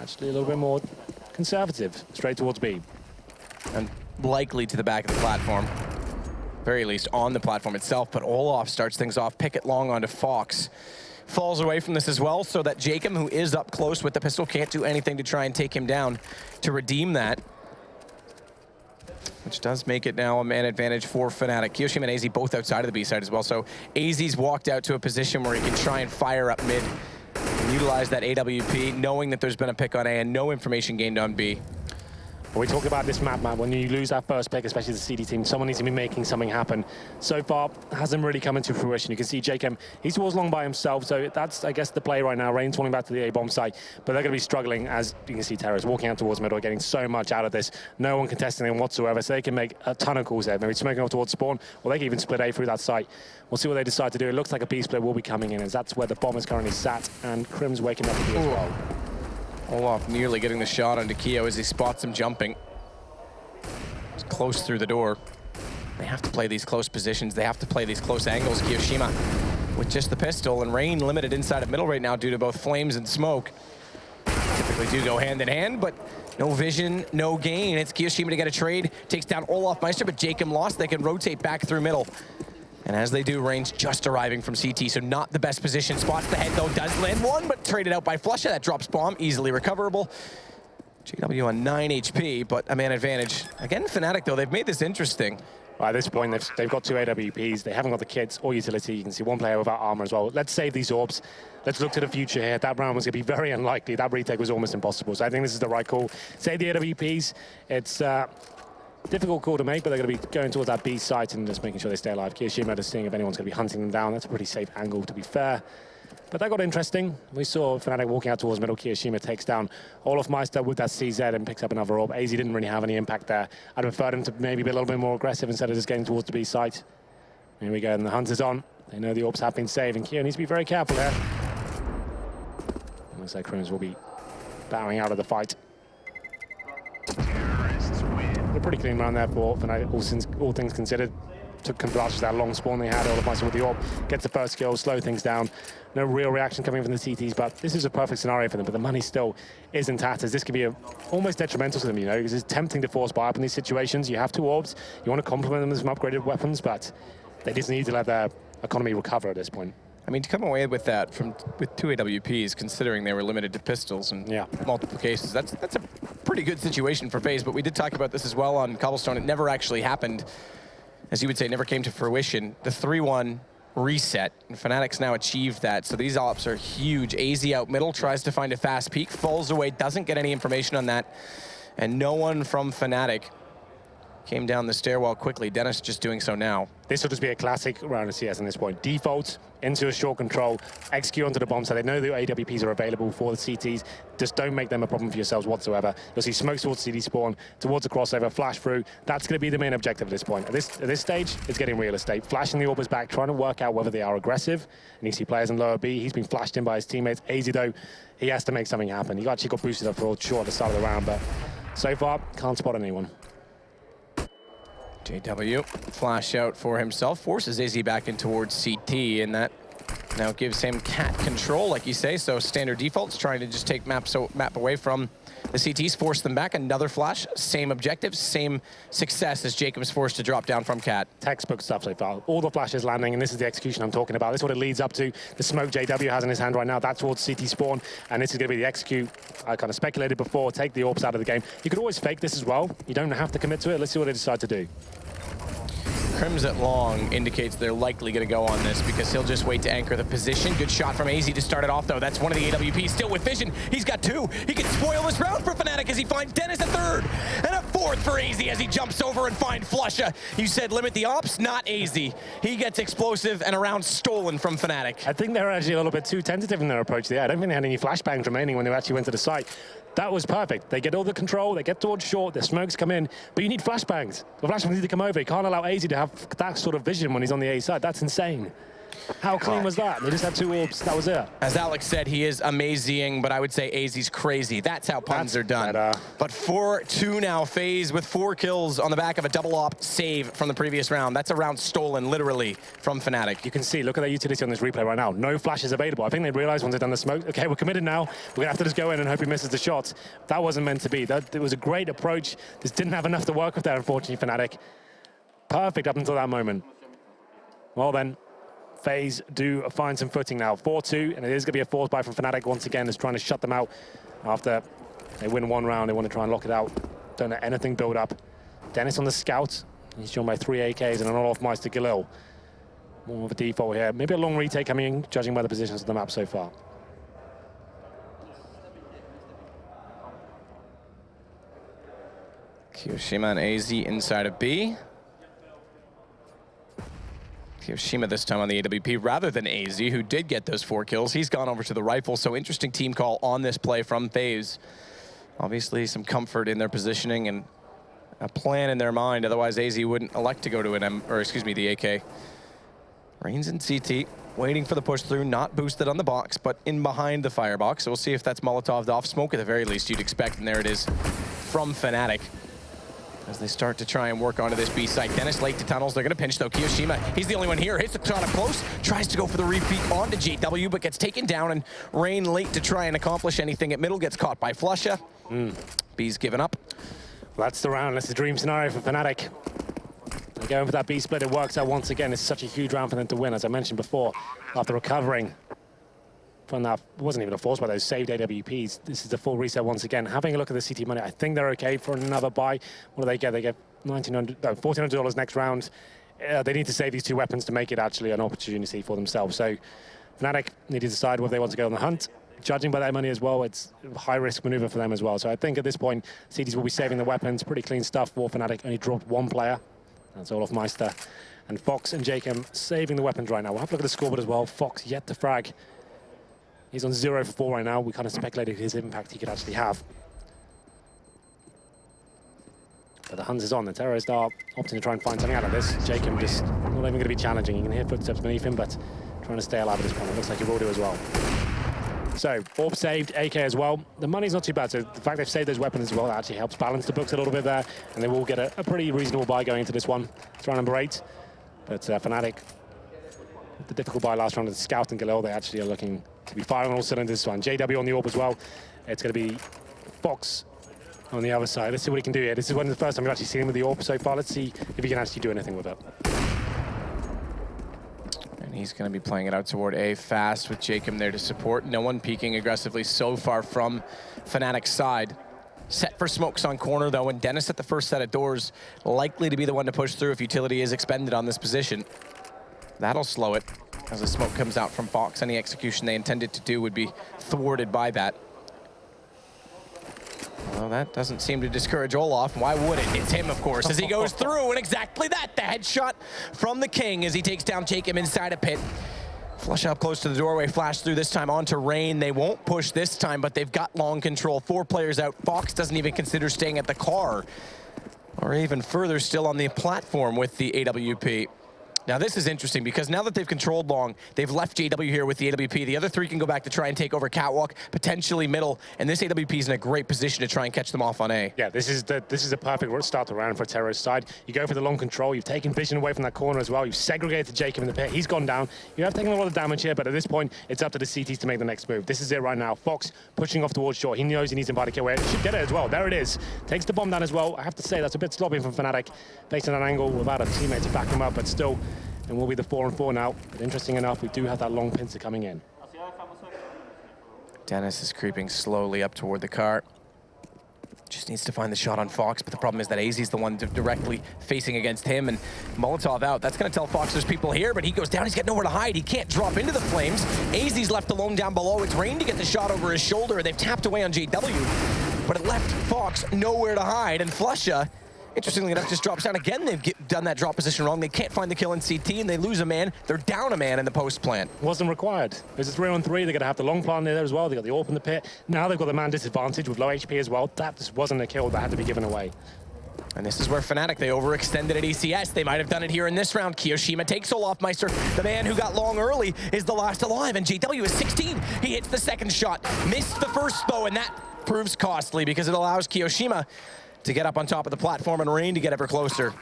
Actually, a little bit more conservative, straight towards B. And likely to the back of the platform. Very least on the platform itself, but Olof starts things off. Picket long onto Fox. Falls away from this as well, so that Jacob, who is up close with the pistol, can't do anything to try and take him down to redeem that. Which does make it now a man advantage for Fnatic. Kiyoshima and AZ both outside of the B side as well, so AZ's walked out to a position where he can try and fire up mid and utilize that AWP, knowing that there's been a pick on A and no information gained on B. When we talk about this map, when you lose that first pick, especially the CD team, someone needs to be making something happen. So far, hasn't really come into fruition. You can see Jacob, he's towards long by himself, so that's, I guess, the play right now. Rain's falling back to the A-bomb site, but they're going to be struggling, as you can see Terra's walking out towards middle, getting so much out of this. No one contesting them whatsoever, so they can make a ton of calls there. Maybe smoking off towards spawn, or they can even split A through that site. We'll see what they decide to do. It looks like a B split will be coming in, as that's where the bomb is currently sat, and Crim's waking up to be as well. Olof nearly getting the shot onto Keo as he spots him jumping. It's close through the door. They have to play these close positions. They have to play these close angles. Kiyoshima with just the pistol, and Rain limited inside of middle right now due to both flames and smoke. Typically do go hand in hand, but no vision, no gain. It's Kiyoshima to get a trade. Takes down Olofmeister, but Jacob lost. They can rotate back through middle. And as they do, Rain's just arriving from CT, so not the best position. Spots the head, though, does land one, but traded out by Flusha. That drops bomb, easily recoverable. JW on 9 HP, but a man advantage. Again, Fnatic, though, they've made this interesting. At this point, they've got 2 AWPs. They haven't got the kits or utility. You can see 1 player without armor as well. Let's save these orbs. Let's look to the future here. That round was going to be very unlikely. That retake was almost impossible. So I think this is the right call. Save the AWPs. It's a difficult call to make, but they're going to be going towards that B site and just making sure they stay alive. Kiyoshima is seeing if anyone's going to be hunting them down. That's a pretty safe angle, to be fair. But that got interesting. We saw Fnatic walking out towards middle. Kiyoshima takes down Olofmeister with that CZ and picks up another orb. AZ didn't really have any impact there. I'd preferred him to maybe be a little bit more aggressive instead of just getting towards the B site. Here we go, and the hunt is on. They know the orbs have been saved, and Kyo needs to be very careful here. Looks like Crims will be bowing out of the fight. A pretty clean round there for Fnatic, all things considered. Took advantage of that long spawn they had. Olofmeister with the orb gets the first kill, slow things down. No real reaction coming from the TTs, but this is a perfect scenario for them. But the money still is in tatters. This could be almost detrimental to them, you know, because it's tempting to force buy up in these situations. You have 2 orbs, you want to complement them with some upgraded weapons, but they just need to let their economy recover at this point. I mean, to come away with that with 2 AWPs, considering they were limited to pistols in multiple cases, that's a pretty good situation for FaZe. But we did talk about this as well on Cobblestone. It never actually happened. As you would say, never came to fruition. The 3-1 reset, and Fnatic's now achieved that, so these ops are huge. AZ out middle, tries to find a fast peek, falls away, doesn't get any information on that, and no one from Fnatic came down the stairwell quickly. Dennis just doing so now. This will just be a classic round of CS at this point. Default into a short control, execute onto the bomb so they know the AWPs are available for the CTs. Just don't make them a problem for yourselves whatsoever. You'll see smokes towards CT spawn, towards the crossover, flash through. That's going to be the main objective at this point. At this stage, it's getting real estate. Flashing the Orbers back, trying to work out whether they are aggressive. And you see players in lower B. He's been flashed in by his teammates. AZ, though, he has to make something happen. He actually got boosted up for all short at the start of the round, but so far, can't spot anyone. JW, flash out for himself, forces AZ back in towards CT, and that now gives him cat control, like you say. So standard defaults, trying to just take map away from the CTs, force them back. Another flash, same objective, same success as Jacob's forced to drop down from cat. Textbook stuff so far. All the flashes landing, and this is the execution I'm talking about. This is what it leads up to. The smoke JW has in his hand right now, that's towards CT spawn, and this is going to be the execute. I kind of speculated before, take the orbs out of the game. You could always fake this as well. You don't have to commit to it. Let's see what they decide to do. Crimson Long indicates they're likely going to go on this because he'll just wait to anchor the position. Good shot from AZ to start it off, though. That's one of the AWPs still with vision. He's got two. He can spoil this round for Fnatic as he finds Dennis a third and a fourth for AZ as he jumps over and finds Flusha. You said limit the ops, not AZ. He gets explosive and a round stolen from Fnatic. I think they were actually a little bit too tentative in their approach there. I don't think they had any flashbangs remaining when they actually went to the site. That was perfect. They get all the control, they get towards short, the smokes come in, but you need flashbangs. The flashbangs need to come over. You can't allow AZ to have that sort of vision when he's on the A side. That's insane. How clean was that? They just had two orbs. That was it. As Alex said, he is amazing, but I would say AZ's crazy. That's how puns are done. But 4-2 now. FaZe with 4 kills on the back of a double op save from the previous round. That's a round stolen, literally, from Fnatic. You can see, look at that utility on this replay right now. No flashes available. I think they realized once they've done the smoke, okay, we're committed now. We're going to have to just go in and hope he misses the shots. That wasn't meant to be. It was a great approach. Just didn't have enough to work with there, unfortunately, Fnatic. Perfect up until that moment. Well then, FaZe do find some footing now. 4-2, and it is going to be a force buy from Fnatic once again, is trying to shut them out after they win one round. They want to try and lock it out. Don't let anything build up. Dennis on the scout. He's joined by 3 AKs and an all-off Meister Galil. More of a default here. Maybe a long retake coming in, judging by the positions of the map so far. Kiyoshima and AZ inside of B. Kiyoshima this time on the AWP rather than AZ, who did get those 4 kills. He's gone over to the rifle, so interesting team call on this play from FaZe. Obviously some comfort in their positioning and a plan in their mind, otherwise AZ wouldn't elect to go to the AK. Reigns in CT, waiting for the push through, not boosted on the box, but in behind the firebox. So we'll see if that's Molotov'd off smoke at the very least you'd expect, and there it is from Fnatic. As they start to try and work onto this B site. Dennis late to tunnels. They're going to pinch, though. Kiyoshima, he's the only one here. Hits the shot up close. Tries to go for the repeat onto JW, but gets taken down. And Rain late to try and accomplish anything at middle. Gets caught by Flusha. B's given up. Well, that's the round. That's the dream scenario for Fnatic. They're going for that B split. It works out once again. It's such a huge round for them to win, as I mentioned before. After recovering from that, it wasn't even a force by those saved AWPs. This is the full reset once again. Having a look at the CT money, I think they're okay for another buy. What do they get? They get $1,400 next round. They need to save these 2 weapons to make it actually an opportunity for themselves. So Fnatic need to decide whether they want to go on the hunt. Judging by that money as well, it's a high-risk maneuver for them as well. So I think at this point, CTs will be saving the weapons. Pretty clean stuff for Fnatic. Only dropped 1 player. That's Olaf Meister. And Fox and Jacob saving the weapons right now. We'll have a look at the scoreboard as well. Fox yet to frag. He's on 0 for 4 right now. We kind of speculated his impact he could actually have. But the hunt is on. The terrorists are opting to try and find something out of this. Jacob just not even going to be challenging. You can hear footsteps beneath him, but trying to stay alive at this point. It looks like he will do as well. So, Orb saved, AK as well. The money's not too bad, so the fact they've saved those weapons as well actually helps balance the books a little bit there, and they will get a pretty reasonable buy going into this one. It's round number 8, but Fnatic, the difficult buy last round of the Scout and Galil, they actually are looking to be firing on all cylinders this one. JW on the Orb as well. It's going to be Fox on the other side. Let's see what he can do here. This is one of the first time we've actually seen him with the Orb so far. Let's see if he can actually do anything with it. And he's going to be playing it out toward A fast with Jacob there to support. No one peeking aggressively so far from Fnatic's side. Set for smokes on corner, though, and Dennis at the first set of doors, likely to be the one to push through if utility is expended on this position. That'll slow it as the smoke comes out from Fox. Any execution they intended to do would be thwarted by that. Well, that doesn't seem to discourage Olaf. Why would it? It's him, of course, as he goes through, and exactly that. The headshot from the King as he takes down Jacob inside a pit. Flush up close to the doorway, flash through this time onto Rain. They won't push this time, but they've got long control. 4 players out. Fox doesn't even consider staying at the car, or even further still on the platform with the AWP. Now this is interesting because now that they've controlled long, they've left JW here with the AWP. The other 3 can go back to try and take over Catwalk, potentially middle, and this AWP is in a great position to try and catch them off on A. Yeah, this is a perfect start to round for a terrorist side. You go for the long control, you've taken vision away from that corner as well, you've segregated Jacob in the pit, he's gone down. You have taken a lot of damage here, but at this point, it's up to the CTs to make the next move. This is it right now. Fox pushing off towards short. He knows he needs to invite a kill where he should get it as well. There it is. Takes the bomb down as well. I have to say, that's a bit sloppy from Fnatic, facing an angle without a teammate to back him up, but still, and we'll be the 4-on-4 now. But interesting enough, we do have that long pincer coming in. Dennis is creeping slowly up toward the car. Just needs to find the shot on Fox, but the problem is that AZ's the one directly facing against him, and Molotov out. That's going to tell Fox there's people here, but he goes down. He's got nowhere to hide. He can't drop into the flames. AZ's left alone down below. It's Rain to get the shot over his shoulder. They've tapped away on JW, but it left Fox nowhere to hide, and Flusha, interestingly enough, just drops down again. They've done that drop position wrong. They can't find the kill in CT, and they lose a man. They're down a man in the post plant. Wasn't required. There's a 3-on-3. They're going to have the long plant there as well. They got the AWP in the pit. Now they've got the man disadvantage with low HP as well. That just wasn't a kill that had to be given away. And this is where Fnatic, they overextended at ECS. They might have done it here in this round. Kiyoshima takes Olafmeister. The man who got long early is the last alive, and JW is 16. He hits the second shot. Missed the first, though, and that proves costly because it allows Kiyoshima to get up on top of the platform and Rain to get ever closer.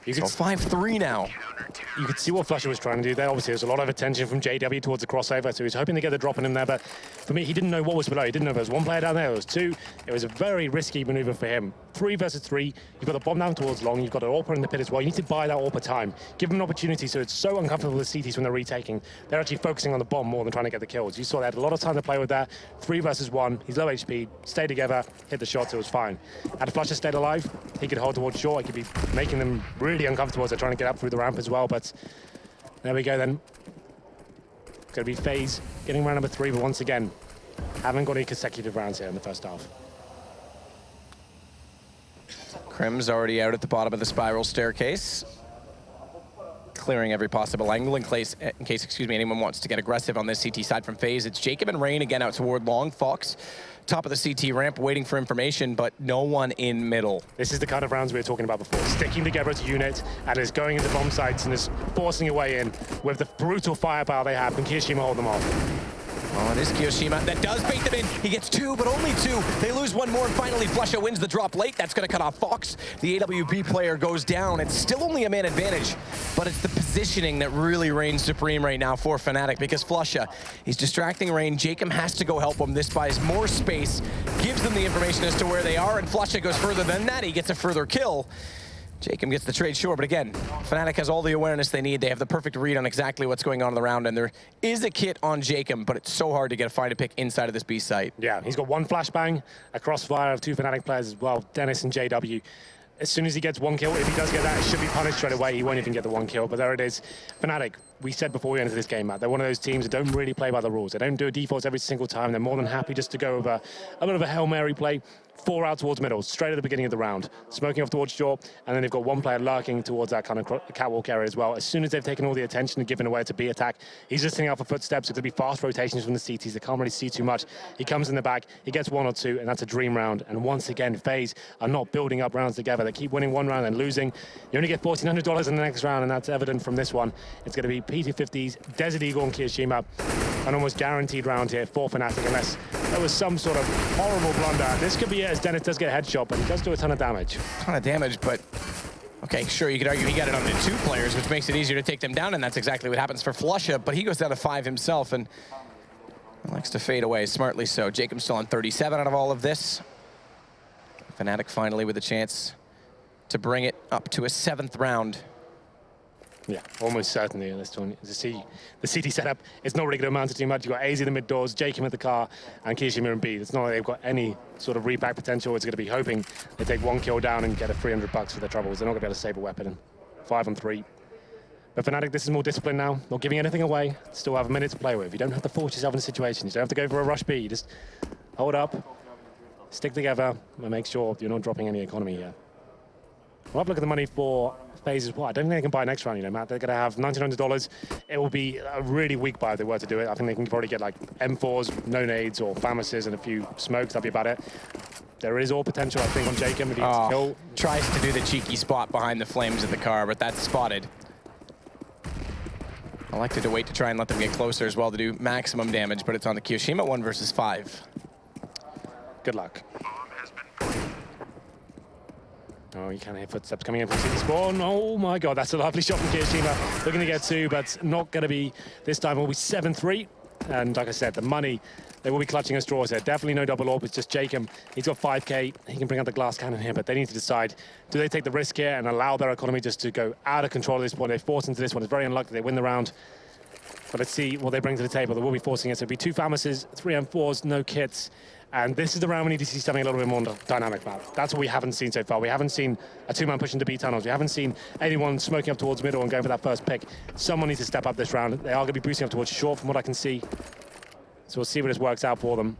So 5-3 now. You could see what Flusha was trying to do there. Obviously, there's a lot of attention from JW towards the crossover, so he was hoping to get the drop on him there, but for me, he didn't know what was below. He didn't know if there was 1 player down there, there was 2. It was a very risky maneuver for him. 3 versus 3. You've got the bomb down towards long. You've got an AWP in the pit as well. You need to buy that AWP time. Give them an opportunity, so it's so uncomfortable with CTs when they're retaking. They're actually focusing on the bomb more than trying to get the kills. You saw they had a lot of time to play with that. 3 versus 1. He's low HP. Stay together. Hit the shots. It was fine. Had Flusha stayed alive, he could hold towards short. He could be making them really uncomfortable as they're trying to get up through the ramp as well, but there we go then. It's going to be FaZe getting round number 3, but once again, haven't got any consecutive rounds here in the first half. Krim's already out at the bottom of the spiral staircase, clearing every possible angle in case anyone wants to get aggressive on this CT side from FaZe. It's Jacob and Rain again out toward long. Fox, top of the CT ramp, waiting for information, but no one in middle. This is the kind of rounds we were talking about before. Sticking together as a unit and is going into bomb sites and is forcing a way in with the brutal firepower they have. Can Kiyoshima hold them off? Oh, it is Kiyoshima that does bait them in. He gets 2, but only 2. They lose 1 more, and finally Flusha wins the drop late. That's going to cut off Fox. The AWP player goes down. It's still only a man advantage, but it's the positioning that really reigns supreme right now for Fnatic, because Flusha, he's distracting Rain. Jacob has to go help him. This buys more space, gives them the information as to where they are, and Flusha goes further than that. He gets a further kill. Jacob gets the trade, sure, but again, Fnatic has all the awareness they need. They have the perfect read on exactly what's going on in the round, and there is a kit on Jacob, but it's so hard to find a pick inside of this B site. Yeah, he's got 1 flashbang, a crossfire of 2 Fnatic players as well, Dennis and JW. As soon as he gets 1 kill, if he does get that, it should be punished straight away. He won't even get the 1 kill, but there it is. Fnatic, we said before we entered this game, Matt, they're one of those teams that don't really play by the rules. They don't do a default every single time. They're more than happy just to go over a bit of a Hail Mary play. 4 out towards middle, straight at the beginning of the round. Smoking off towards short, and then they've got 1 player lurking towards that kind of catwalk area as well. As soon as they've taken all the attention and given away to B attack, he's listening out for footsteps. It's going to be fast rotations from the CTs. They can't really see too much. He comes in the back, he gets 1 or 2, and that's a dream round. And once again, FaZe are not building up rounds together. They keep winning 1 round and losing. You only get $1,400 in the next round, and that's evident from this one. It's going to be P250's, Desert Eagle and Kiyoshima. An almost guaranteed round here for Fnatic, unless there was some sort of horrible blunder. This could be it, as Dennis does get a headshot, but he does do a ton of damage. But okay, sure, you could argue he got it on the 2 players, which makes it easier to take them down, and that's exactly what happens for Flusha, but he goes down to 5 himself and likes to fade away, smartly so. Jacob's still on 37 out of all of this. Fnatic finally with a chance to bring it up to a 7th round. Yeah, almost certainly in this one. The CT setup is not really going to amount to too much. You've got AZ in the mid doors, Jacob at the car, and Kiyoshima in B. It's not like they've got any sort of repack potential. It's going to be hoping they take 1 kill down and get a $300 for their troubles. They're not going to be able to save a weapon. 5 on 3. But Fnatic, this is more discipline now. Not giving anything away. Still have a minute to play with. You don't have to force yourself in a situation. You don't have to go for a rush B. You just hold up, stick together and make sure you're not dropping any economy here. We'll have a look at the money for FaZe as well. I don't think they can buy next round, you know, Matt. They're going to have $1,900. It will be a really weak buy if they were to do it. I think they can probably get like M4s, no nades, or Famises and a few smokes. That'd be about it. There is all potential, I think, on Jacob. If he gets kill. Tries to do the cheeky spot behind the flames of the car, but that's spotted. I like to wait to try and let them get closer as well to do maximum damage, but it's on the Kiyoshima 1 versus 5. Good luck. Oh, you can't hear footsteps coming in from City Spawn. Oh my god, that's a lovely shot from Kiyoshima. Looking to get 2, but not going to be, this time will be 7-3. And like I said, the money, they will be clutching at straws here. Definitely no double AWP, it's just Jacob. He's got 5k, he can bring out the glass cannon here, but they need to decide, do they take the risk here and allow their economy just to go out of control at this point? They're forced into this one. It's very unlikely they win the round. But let's see what they bring to the table. They will be forcing it. So it'll be 2 Famises, 3 M4s, no kits. And this is the round we need to see something a little bit more dynamic, Matt. That's what we haven't seen so far. We haven't seen a 2-man push into B tunnels. We haven't seen anyone smoking up towards middle and going for that first pick. Someone needs to step up this round. They are going to be boosting up towards short from what I can see. So we'll see what this works out for them.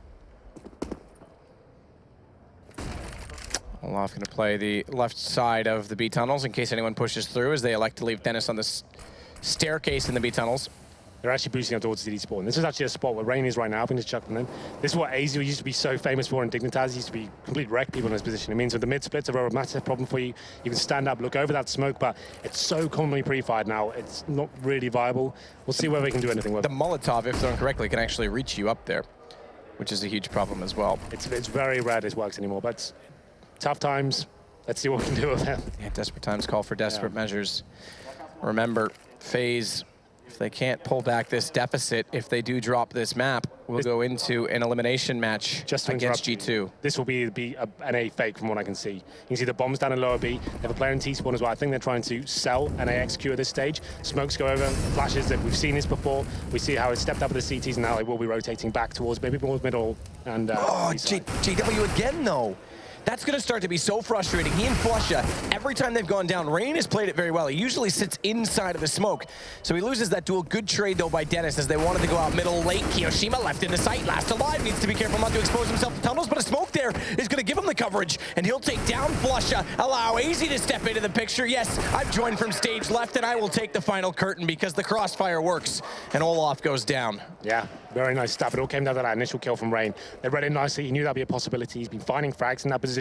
Olaf going to play the left side of the B tunnels in case anyone pushes through, as they elect to leave Dennis on the staircase in the B tunnels. They're actually boosting up towards CD Spawn. This is actually a spot where Rain is right now. I'm going to chuck them in. This is what AZ used to be so famous for in Dignitas. He used to be complete wreck people in this position. It means with the mid splits are a massive problem for you. You can stand up, look over that smoke, but it's so commonly pre-fired now. It's not really viable. We'll see whether we can do anything with it. The Molotov, if thrown correctly, can actually reach you up there, which is a huge problem as well. It's very rare this works anymore, but tough times. Let's see what we can do with it. Yeah, desperate times call for desperate measures. Remember, FaZe, if they can't pull back this deficit, if they do drop this map, we'll go into an elimination match just against G2. This will be an A fake from what I can see. You can see the bombs down in lower B. They have a player in T-spawn as well. I think they're trying to sell an AXQ at this stage. Smokes go over, flashes. We've seen this before. We see how it stepped up with the CTs, and now they will be rotating back towards maybe towards middle and JW again, though. That's going to start to be so frustrating. He and Flusha, every time they've gone down, Rain has played it very well. He usually sits inside of the smoke. So he loses that duel. Good trade, though, by Dennis, as they wanted to go out middle late. Kiyoshima left in the sight. Last alive. Needs to be careful not to expose himself to tunnels, but a smoke there is going to give him the coverage, and he'll take down Flusha. Allow AZ to step into the picture. Yes, I've joined from stage left, and I will take the final curtain because the crossfire works, and Olaf goes down. Yeah, very nice stuff. It all came down to that initial kill from Rain. They read it nicely. He knew that'd be a possibility. He's been finding frags in that position.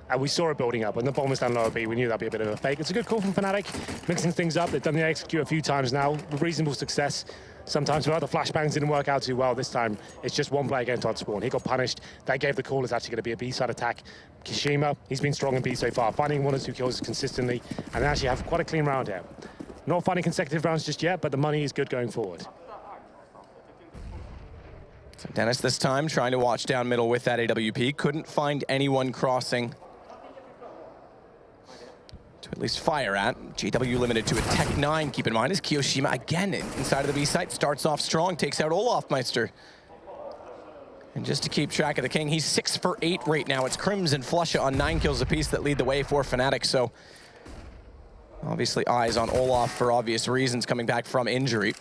And we saw it building up. When the bomb was down lower B, we knew that'd be a bit of a fake. It's a good call from Fnatic, mixing things up. They've done the execute a few times now with reasonable success. Sometimes without the flashbangs didn't work out too well. This time, it's just one player going to spawn. He got punished. That gave the call it's actually going to be a B-side attack. Kishima, he's been strong in B so far, finding 1 or 2 kills consistently, and they actually have quite a clean round here. Not finding consecutive rounds just yet, but the money is good going forward. So Dennis this time trying to watch down middle with that AWP. Couldn't find anyone crossing to at least fire at. JW limited to a Tech 9, keep in mind, as Kiyoshima again inside of the B site. Starts off strong, takes out Olaf Meister. And just to keep track of the king, he's 6 for 8 right now. It's Crims and Flusha on 9 kills apiece that lead the way for Fnatic. So obviously eyes on Olaf for obvious reasons, coming back from injury.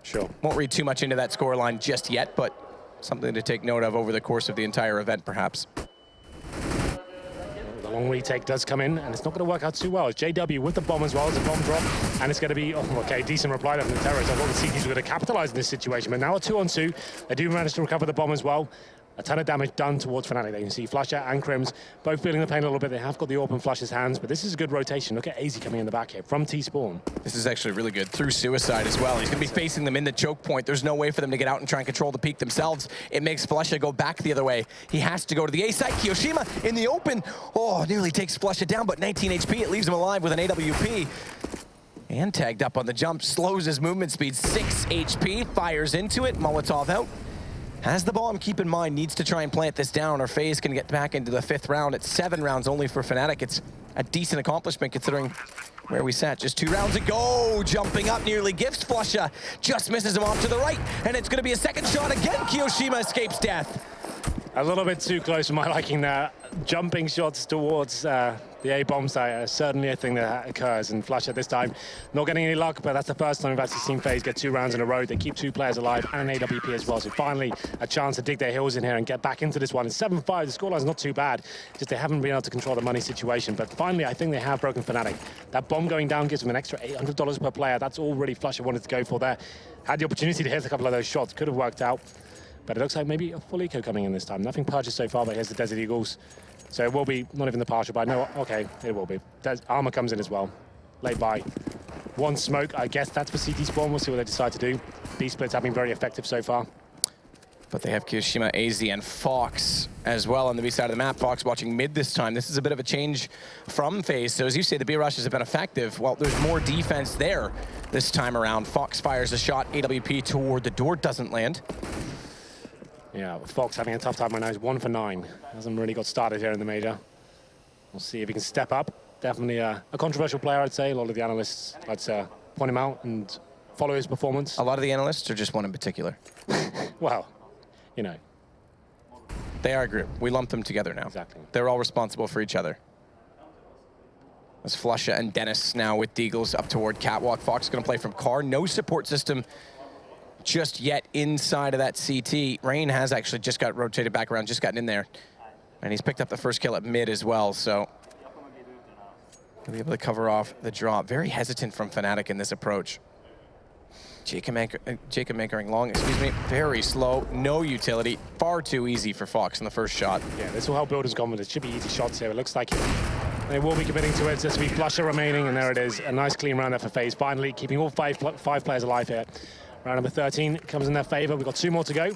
Sure. Won't read too much into that scoreline just yet, but something to take note of over the course of the entire event, perhaps. The long retake does come in, and it's not going to work out too well. It's JW with the bomb as well as a bomb drop, and it's going to be, decent reply from the terrorists. I thought the CTs were going to capitalize in this situation, but now a 2-on-2. They do manage to recover the bomb as well. A ton of damage done towards Fnatic. They can see Flusha and Crims both feeling the pain a little bit. They have got the AWP in Flusha's hands, but this is a good rotation. Look at AZ coming in the back here from T-spawn. This is actually really good through Suicide as well. He's going to be facing them in the choke point. There's no way for them to get out and try and control the peak themselves. It makes Flusha go back the other way. He has to go to the A side. Kiyoshima in the open. Oh, nearly takes Flusha down, but 19 HP. It leaves him alive with an AWP. And tagged up on the jump. Slows his movement speed. 6 HP. Fires into it. Molotov out. Has the bomb, keep in mind, needs to try and plant this down, or FaZe can get back into the 5th round. It's 7 rounds only for Fnatic. It's a decent accomplishment considering where we sat just 2 rounds ago. Jumping up, nearly gifts Flusha. Just misses him off to the right, and it's going to be a second shot again. Kiyoshima escapes death. A little bit too close for my liking there. Jumping shots towards The A-bomb site is certainly a thing that occurs, and Flusha this time not getting any luck, but that's the first time we've actually seen FaZe get 2 rounds in a row. They keep 2 players alive and an AWP as well, so finally a chance to dig their heels in here and get back into this one. It's 7-5, the scoreline's not too bad, just they haven't been able to control the money situation, but finally I think they have broken Fnatic. That bomb going down gives them an extra $800 per player. That's all really Flusha wanted to go for there. Had the opportunity to hit a couple of those shots, could have worked out, but it looks like maybe a full eco coming in this time. Nothing purchased so far, but here's the Desert Eagles. So it will be not even the partial, but I know, okay, it will be. Armor comes in as well. Late buy. 1 smoke, I guess that's for CT spawn. We'll see what they decide to do. B splits have been very effective so far. But they have kioShiMa, AZ, and Fox as well on the B side of the map. Fox watching mid this time. This is a bit of a change from FaZe. So as you say, the B rushes have been effective. Well, there's more defense there this time around. Fox fires a shot, AWP toward the door, doesn't land. Yeah, Fox having a tough time right now. He's 1 for 9. Hasn't really got started here in the major. We'll see if he can step up. Definitely a controversial player, I'd say. A lot of the analysts like to point him out and follow his performance. A lot of the analysts, or just one in particular? Well, you know. They are a group. We lump them together now. Exactly. They're all responsible for each other. As Flusha and Dennis now with Deagles up toward Catwalk. Fox going to play from car. No support system just yet inside of that CT. Rain has actually just got rotated back around, just gotten in there. And he's picked up the first kill at mid as well, so he'll be able to cover off the drop. Very hesitant from Fnatic in this approach. Jacob anchoring long, excuse me, very slow, no utility. Far too easy for Fox in the first shot. Yeah, this will help build his confidence. Should be easy shots here. It looks like they will be committing to it. Just be Flusha remaining, and there it is. A nice clean round there for FaZe. Finally, keeping all five players alive here. Round number 13 comes in their favor. We've got 2 more to go.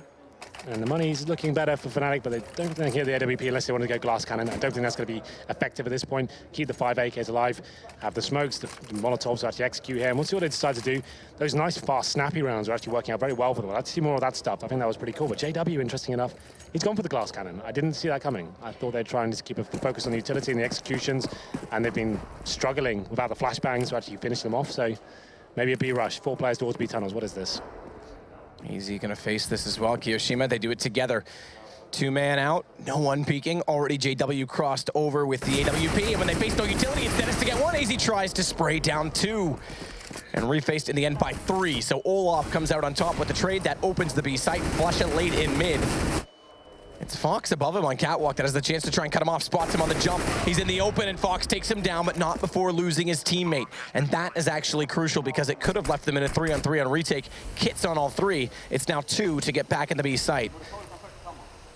And the money's looking better for Fnatic, but they don't think they hit the AWP unless they want to go glass cannon. I don't think that's going to be effective at this point. Keep the 5 AKs alive, have the smokes, the Molotovs to actually execute here, and we'll see what they decide to do. Those nice, fast, snappy rounds are actually working out very well for them. I'd like to see more of that stuff. I think that was pretty cool. But JW, interesting enough, he's gone for the glass cannon. I didn't see that coming. I thought they'd try and just keep a focus on the utility and the executions, and they've been struggling without the flashbangs to actually finish them off. So maybe a B rush, 4 players towards B tunnels. What is this? Easy gonna face this as well. kioShiMa, they do it together. 2-man out, no one peeking. Already JW crossed over with the AWP, and when they face no utility, it's Dennis to get 1. AZ tries to spray down 2. And refaced in the end by 3. So Olaf comes out on top with the trade. That opens the B site. Flusha late in mid. It's Fox above him on Catwalk that has the chance to try and cut him off, spots him on the jump. He's in the open, and Fox takes him down, but not before losing his teammate. And that is actually crucial because it could have left them in a 3-on-3 on retake. Kits on all 3. It's now 2 to get back in the B site.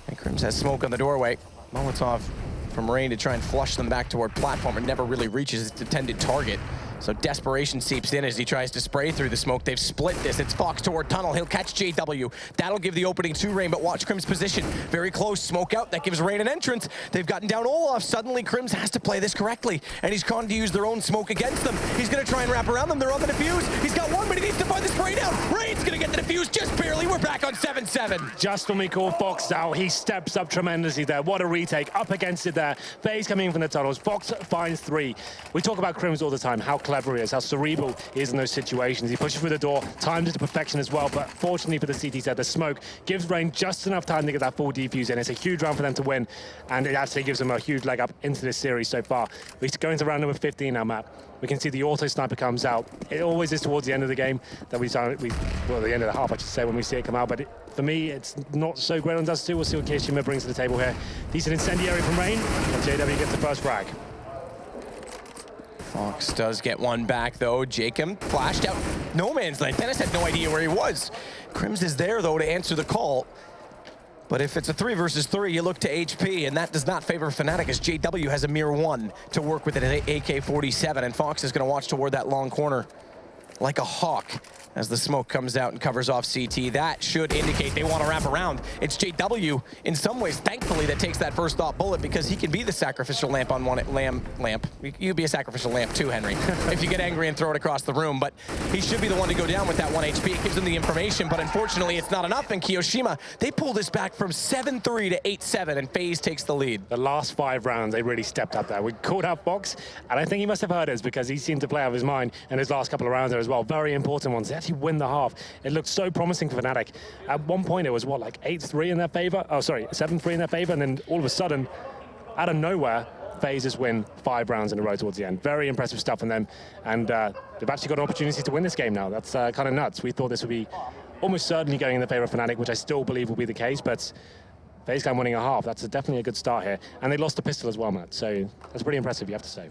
And Crims has smoke on the doorway. Molotov from Rain to try and flush them back toward platform. It never really reaches its intended target. So desperation seeps in as he tries to spray through the smoke. They've split this. It's Fox toward tunnel. He'll catch JW. That'll give the opening to Rain, but watch Crim's position. Very close. Smoke out. That gives Rain an entrance. They've gotten down Olaf. Suddenly, Crims has to play this correctly, and he's trying to use their own smoke against them. He's going to try and wrap around them. They're on the defuse. He's got 1, but he needs to find the spray down. Rain's going to get the defuse just barely. We're back on 7-7. Just when we call Fox out, he steps up tremendously there. What a retake. Up against it there. FaZe coming in from the tunnels. Fox finds 3. We talk about Crims all the time, how clever he is, how cerebral he is in those situations. He pushes through the door, timed it to perfection as well, but fortunately for the CT set, the smoke gives Rain just enough time to get that full defuse in. It's a huge round for them to win, and it actually gives them a huge leg up into this series so far. We're going to round number 15 now, Matt. We can see the auto sniper comes out. It always is towards the end of the game that well, the end of the half, I should say, when we see it come out. But for me, it's not so great on Dust2. We'll see what kioShiMa brings to the table here. Decent incendiary from Rain, and JW gets the first frag. Fox does get 1 back, though. Jacob flashed out no man's land. Dennis had no idea where he was. Crims is there, though, to answer the call. But if it's a 3 versus 3, you look to HP, and that does not favor Fnatic, as JW has a mere 1 to work with an AK-47, and Fox is going to watch toward that long corner like a hawk as the smoke comes out and covers off CT. That should indicate they want to wrap around. It's JW, in some ways, thankfully, that takes that first thought bullet, because he can be the sacrificial lamp on one lamp. You'd be a sacrificial lamp too, Henry, if you get angry and throw it across the room. But he should be the one to go down with that 1 HP. It gives him the information, but unfortunately, it's not enough. And kioShiMa, they pull this back from 7-3 to 8-7, and FaZe takes the lead. The last 5 rounds, they really stepped up there. We called out Fox, and I think he must have heard us, because he seemed to play out of his mind in his last couple of rounds there as well. Very important ones. They actually win the half. It looked so promising for Fnatic. At one point, it was, what, like 8-3 in their favor? Oh, sorry, 7-3 in their favor, and then all of a sudden, out of nowhere, FaZe just win 5 rounds in a row towards the end. Very impressive stuff from them. And they've actually got an opportunity to win this game now. That's kind of nuts. We thought this would be almost certainly going in the favor of Fnatic, which I still believe will be the case, but FaZe Clan winning a half, that's definitely a good start here. And they lost the pistol as well, Matt, so that's pretty impressive, you have to say.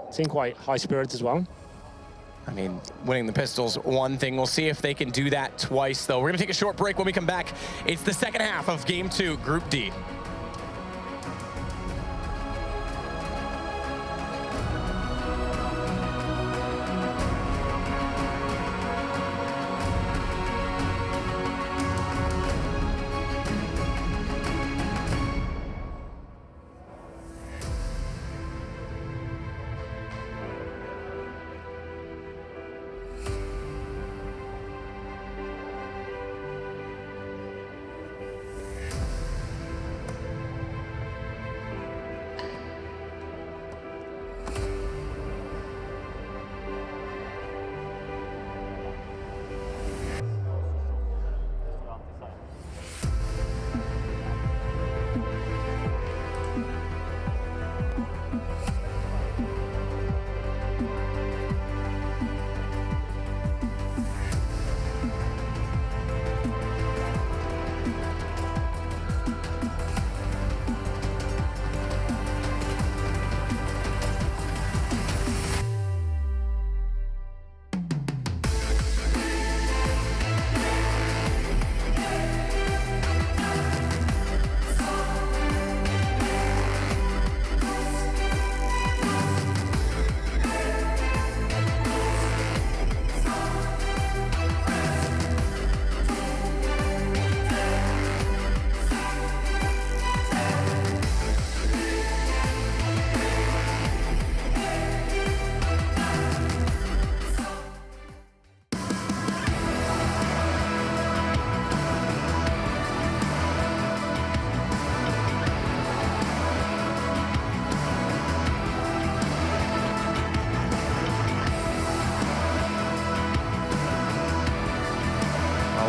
Seem quite high spirits as well. I mean, winning the pistol's one thing. We'll see if they can do that twice, though. We're going to take a short break. When we come back, it's the second half of Game 2, Group D.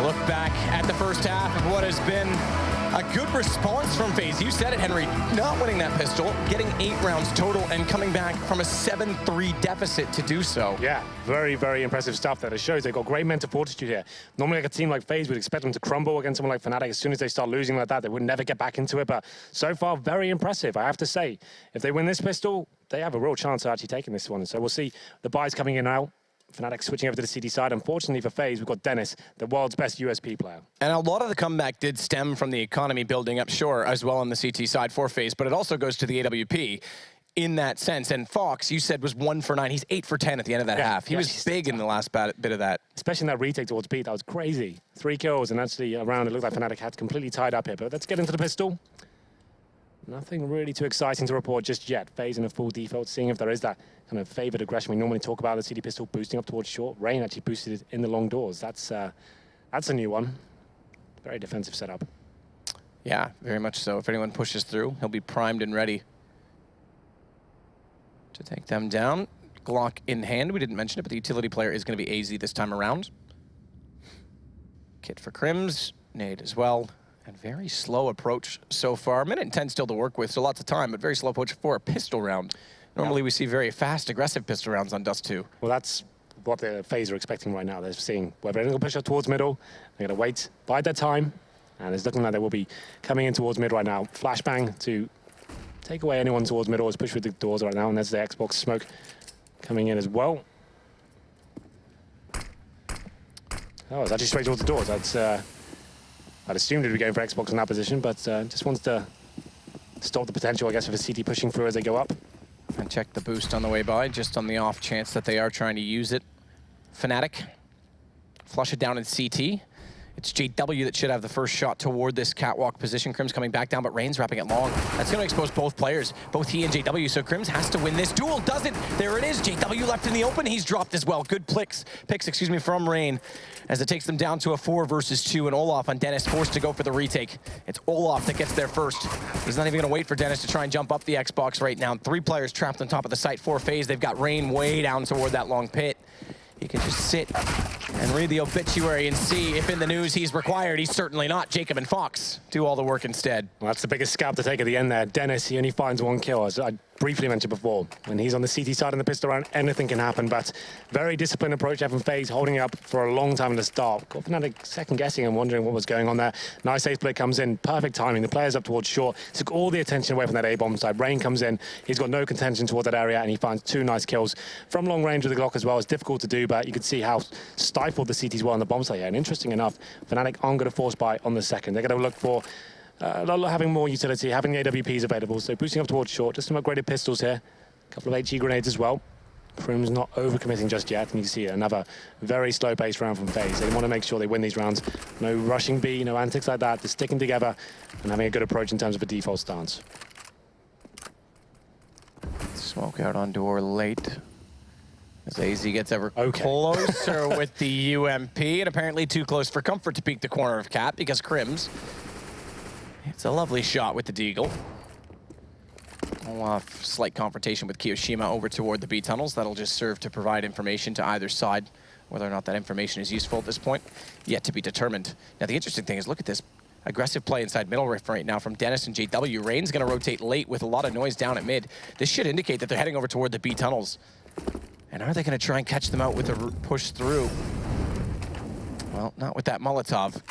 Look back at the first half of what has been a good response from FaZe. You said it, Henry, not winning that pistol, getting 8 rounds total, and coming back from a 7-3 deficit to do so. Yeah, very, very impressive stuff that it shows. They've got great mental fortitude here. Normally, like a team like FaZe would expect them to crumble against someone like Fnatic. As soon as they start losing like that, they would never get back into it. But so far, very impressive, I have to say. If they win this pistol, they have a real chance of actually taking this one. So we'll see the buys coming in now. Fnatic switching over to the CT side. Unfortunately for FaZe, we've got Dennis, the world's best USP player. And a lot of the comeback did stem from the economy building up, sure, as well on the CT side for FaZe, but it also goes to the AWP in that sense. And Fox, you said, was 1 for 9. He's 8 for 10 at the end of that half. He was big in the last bit of that. Especially in that retake towards Pete, that was crazy. 3 kills, and actually around it looked like Fnatic had completely tied up here. But let's get into the pistol. Nothing really too exciting to report just yet. FaZe in a full default, seeing if there is that kind of favored aggression we normally talk about, the CD pistol boosting up towards short. Rain actually boosted it in the long doors. That's a new one. Very defensive setup. Yeah, very much so. If anyone pushes through, he'll be primed and ready to take them down. Glock in hand, we didn't mention it, but the utility player is going to be AZ this time around. Kit for Crims, nade as well. And very slow approach so far. 1:10 still to work with, so lots of time, but very slow approach for a pistol round. Normally we see very fast, aggressive pistol rounds on Dust2. Well, that's what the FaZe are expecting right now. They're seeing whether they're going to push up towards middle. They're going to wait, bide their time, and it's looking like they will be coming in towards mid right now. Flashbang to take away anyone towards middle is pushed through the doors right now, and there's the Xbox smoke coming in as well. Oh, it's actually straight towards the doors. That's I'd assumed he'd be going for Xbox in that position, but just wants to stop the potential, I guess, of a CT pushing through as they go up. And check the boost on the way by, just on the off chance that they are trying to use it. Fnatic, flush it down in CT. It's JW that should have the first shot toward this catwalk position. Crims coming back down, but Rain's wrapping it long. That's going to expose both players, both he and JW, so Crims has to win this duel. Doesn't. There it is. JW left in the open. He's dropped as well. Good picks from Rain, as it takes them down to a 4 versus 2, and Olaf on Dennis forced to go for the retake. It's Olaf that gets there first. He's not even going to wait for Dennis to try and jump up the Xbox right now. 3 players trapped on top of the site for FaZe. They've got Rain way down toward that long pit. He can just sit and can read the obituary and see if in the news he's required. He's certainly not. Jacob and Fox do all the work instead. Well, that's the biggest scalp to take at the end there. Dennis, he only finds 1 kill, as I briefly mentioned before. When he's on the CT side in the pistol round, anything can happen, but very disciplined approach from FaZe, holding up for a long time in the start. Got Fnatic second-guessing and wondering what was going on there. Nice A split comes in, perfect timing. The player's up towards short, took all the attention away from that A-bomb side. Rain comes in, he's got no contention towards that area, and he finds 2 nice kills from long range with the Glock as well. It's difficult to do, but you can see how stifled the CTs were on the bomb site here. And interesting enough, Fnatic aren't going to force buy on the second. They're going to look for having more utility, having the AWPs available, so boosting up towards short. Just some upgraded pistols here. A couple of HE grenades as well. Prim's not overcommitting just yet, and you see another very slow-paced round from FaZe. They want to make sure they win these rounds. No rushing B, no antics like that. They're sticking together and having a good approach in terms of a default stance. Smoke out on door late. As AZ gets ever closer with the UMP, and apparently too close for comfort to peek the corner of Cap because Crims. It's a lovely shot with the Deagle. Slight confrontation with Kiyoshima over toward the B tunnels. That'll just serve to provide information to either side. Whether or not that information is useful at this point, yet to be determined. Now the interesting thing is, look at this aggressive play inside middle rift right now from Dennis and JW. Rain's gonna rotate late with a lot of noise down at mid. This should indicate that they're heading over toward the B tunnels. And are they gonna try and catch them out with a push through? Well, not with that Molotov.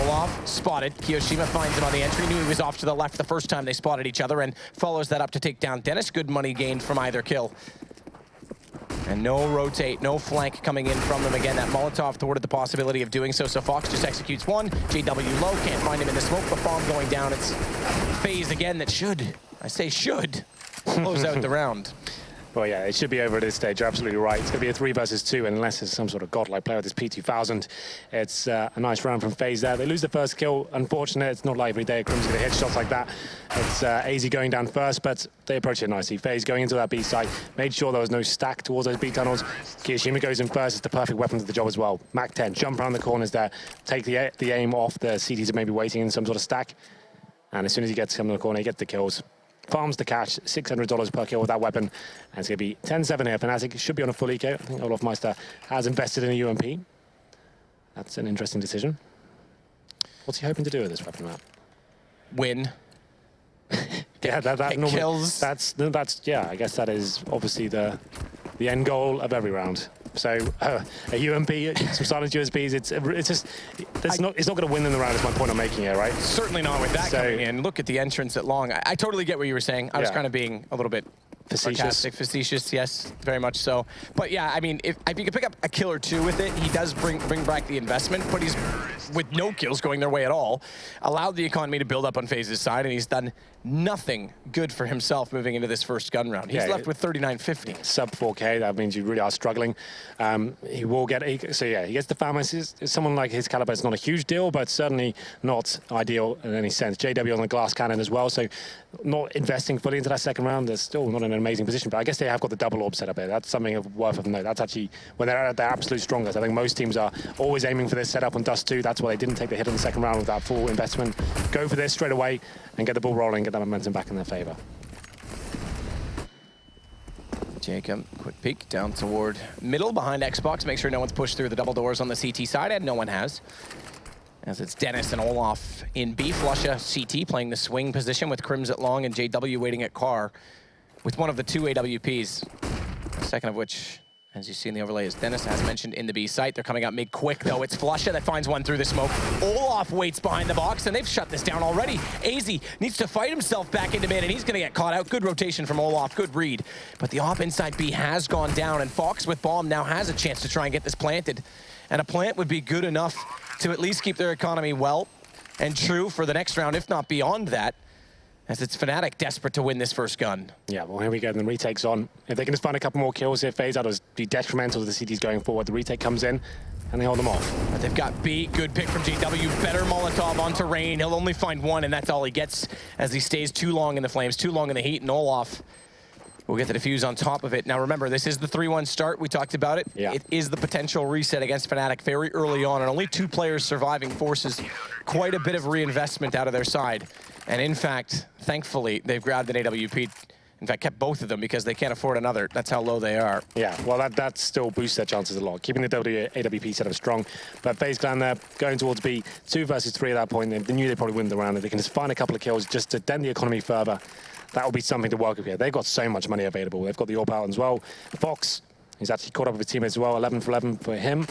Olaf spotted. Kiyoshima finds him on the entry. Knew he was off to the left the first time they spotted each other and follows that up to take down Dennis. Good money gained from either kill. And no rotate, no flank coming in from them. Again, that Molotov thwarted the possibility of doing so. So Fox just executes one. JW low, can't find him in the smoke, but bomb going down. It's FaZe again that should, I say should, close out the round. Well, yeah, it should be over at this stage. You're absolutely right. It's going to be a 3 versus 2, unless there's some sort of godlike player with this P2000. It's a nice round from FaZe there. They lose the first kill. Unfortunate. It's not like every day Crim's going to hit shots like that. It's AZ going down first, but they approach it nicely. FaZe going into that B site, made sure there was no stack towards those B tunnels. Kiyoshima goes in first. It's the perfect weapon to the job as well. Mac 10, jump around the corners there, take the aim off the CTs that may be waiting in some sort of stack. And as soon as he gets to come to the corner, he gets the kills. Farms the cash, $600 per kill with that weapon. And it's going to be 10-7 here. Fnatic should be on a full eco. I think Olaf Meister has invested in a UMP. That's an interesting decision. What's he hoping to do with this weapon, Matt? Win. Yeah, that normally, kills. That's yeah, I guess that is obviously the end goal of every round. So a UMP, some silent USBs, it's not going to win in the round. Is my point I'm making here, right? Certainly not with that coming in. Look at the entrance at long. I totally get what you were saying. I was kind of being a little bit facetious, yes, very much so. But yeah, I mean, if you can pick up a kill or two with it, he does bring back the investment, but he's, with no kills going their way at all, allowed the economy to build up on FaZe's side, and he's done nothing good for himself moving into this first gun round. He's left with 39.50. Sub 4K, that means you really are struggling. He will get, so yeah, he gets the farmers. Someone like his caliber is not a huge deal, but certainly not ideal in any sense. JW on the glass cannon as well, so not investing fully into that second round. They're still not in an amazing position, but I guess they have got the double orb set up here. That's something worth of note. That's actually, when they're at their absolute strongest, I think most teams are always aiming for this setup on Dust2. That's why they didn't take the hit in the second round with that full investment. Go for this straight away and get the ball rolling, get that momentum back in their favor. Jacob, quick peek down toward middle behind Xbox. Make sure no one's pushed through the double doors on the CT side, and no one has. As it's Dennis and Olaf in B. Flusha CT playing the swing position with Crims at long and JW waiting at car with one of the 2 AWPs. The second of which, as you see in the overlay, is Dennis, as mentioned, in the B site. They're coming out mid quick, though. It's Flusha that finds one through the smoke. Olaf waits behind the box, and they've shut this down already. AZ needs to fight himself back into mid, and he's going to get caught out. Good rotation from Olaf, good read. But the op inside B has gone down, and Fox with bomb now has a chance to try and get this planted. And a plant would be good enough to at least keep their economy well and true for the next round, if not beyond that, as it's Fnatic desperate to win this first gun. Yeah, well, here we go, and the retake's on. If they can just find a couple more kills here, FaZe, that'll be detrimental to the CTs going forward. The retake comes in, and they hold them off. But they've got B, good pick from JW, better Molotov onto Rain. He'll only find one, and that's all he gets as he stays too long in the flames, too long in the heat, and Olaf will get the defuse on top of it. Now remember, this is the 3-1 start. We talked about it. Yeah. It is the potential reset against Fnatic very early on, and only 2 players surviving forces quite a bit of reinvestment out of their side. And in fact, thankfully, they've grabbed an AWP In fact, kept both of them because they can't afford another. That's how low they are. Yeah, well, that still boosts their chances a lot. Keeping the AWP setup strong. But FaZe Clan there, going towards B, 2 versus 3 at that point. They knew they probably win the round. If they can just find a couple of kills just to dent the economy further, that will be something to work with here. They've got so much money available. They've got the AWP out as well. Fox, he's actually caught up with his team as well. 11 for 11 for him.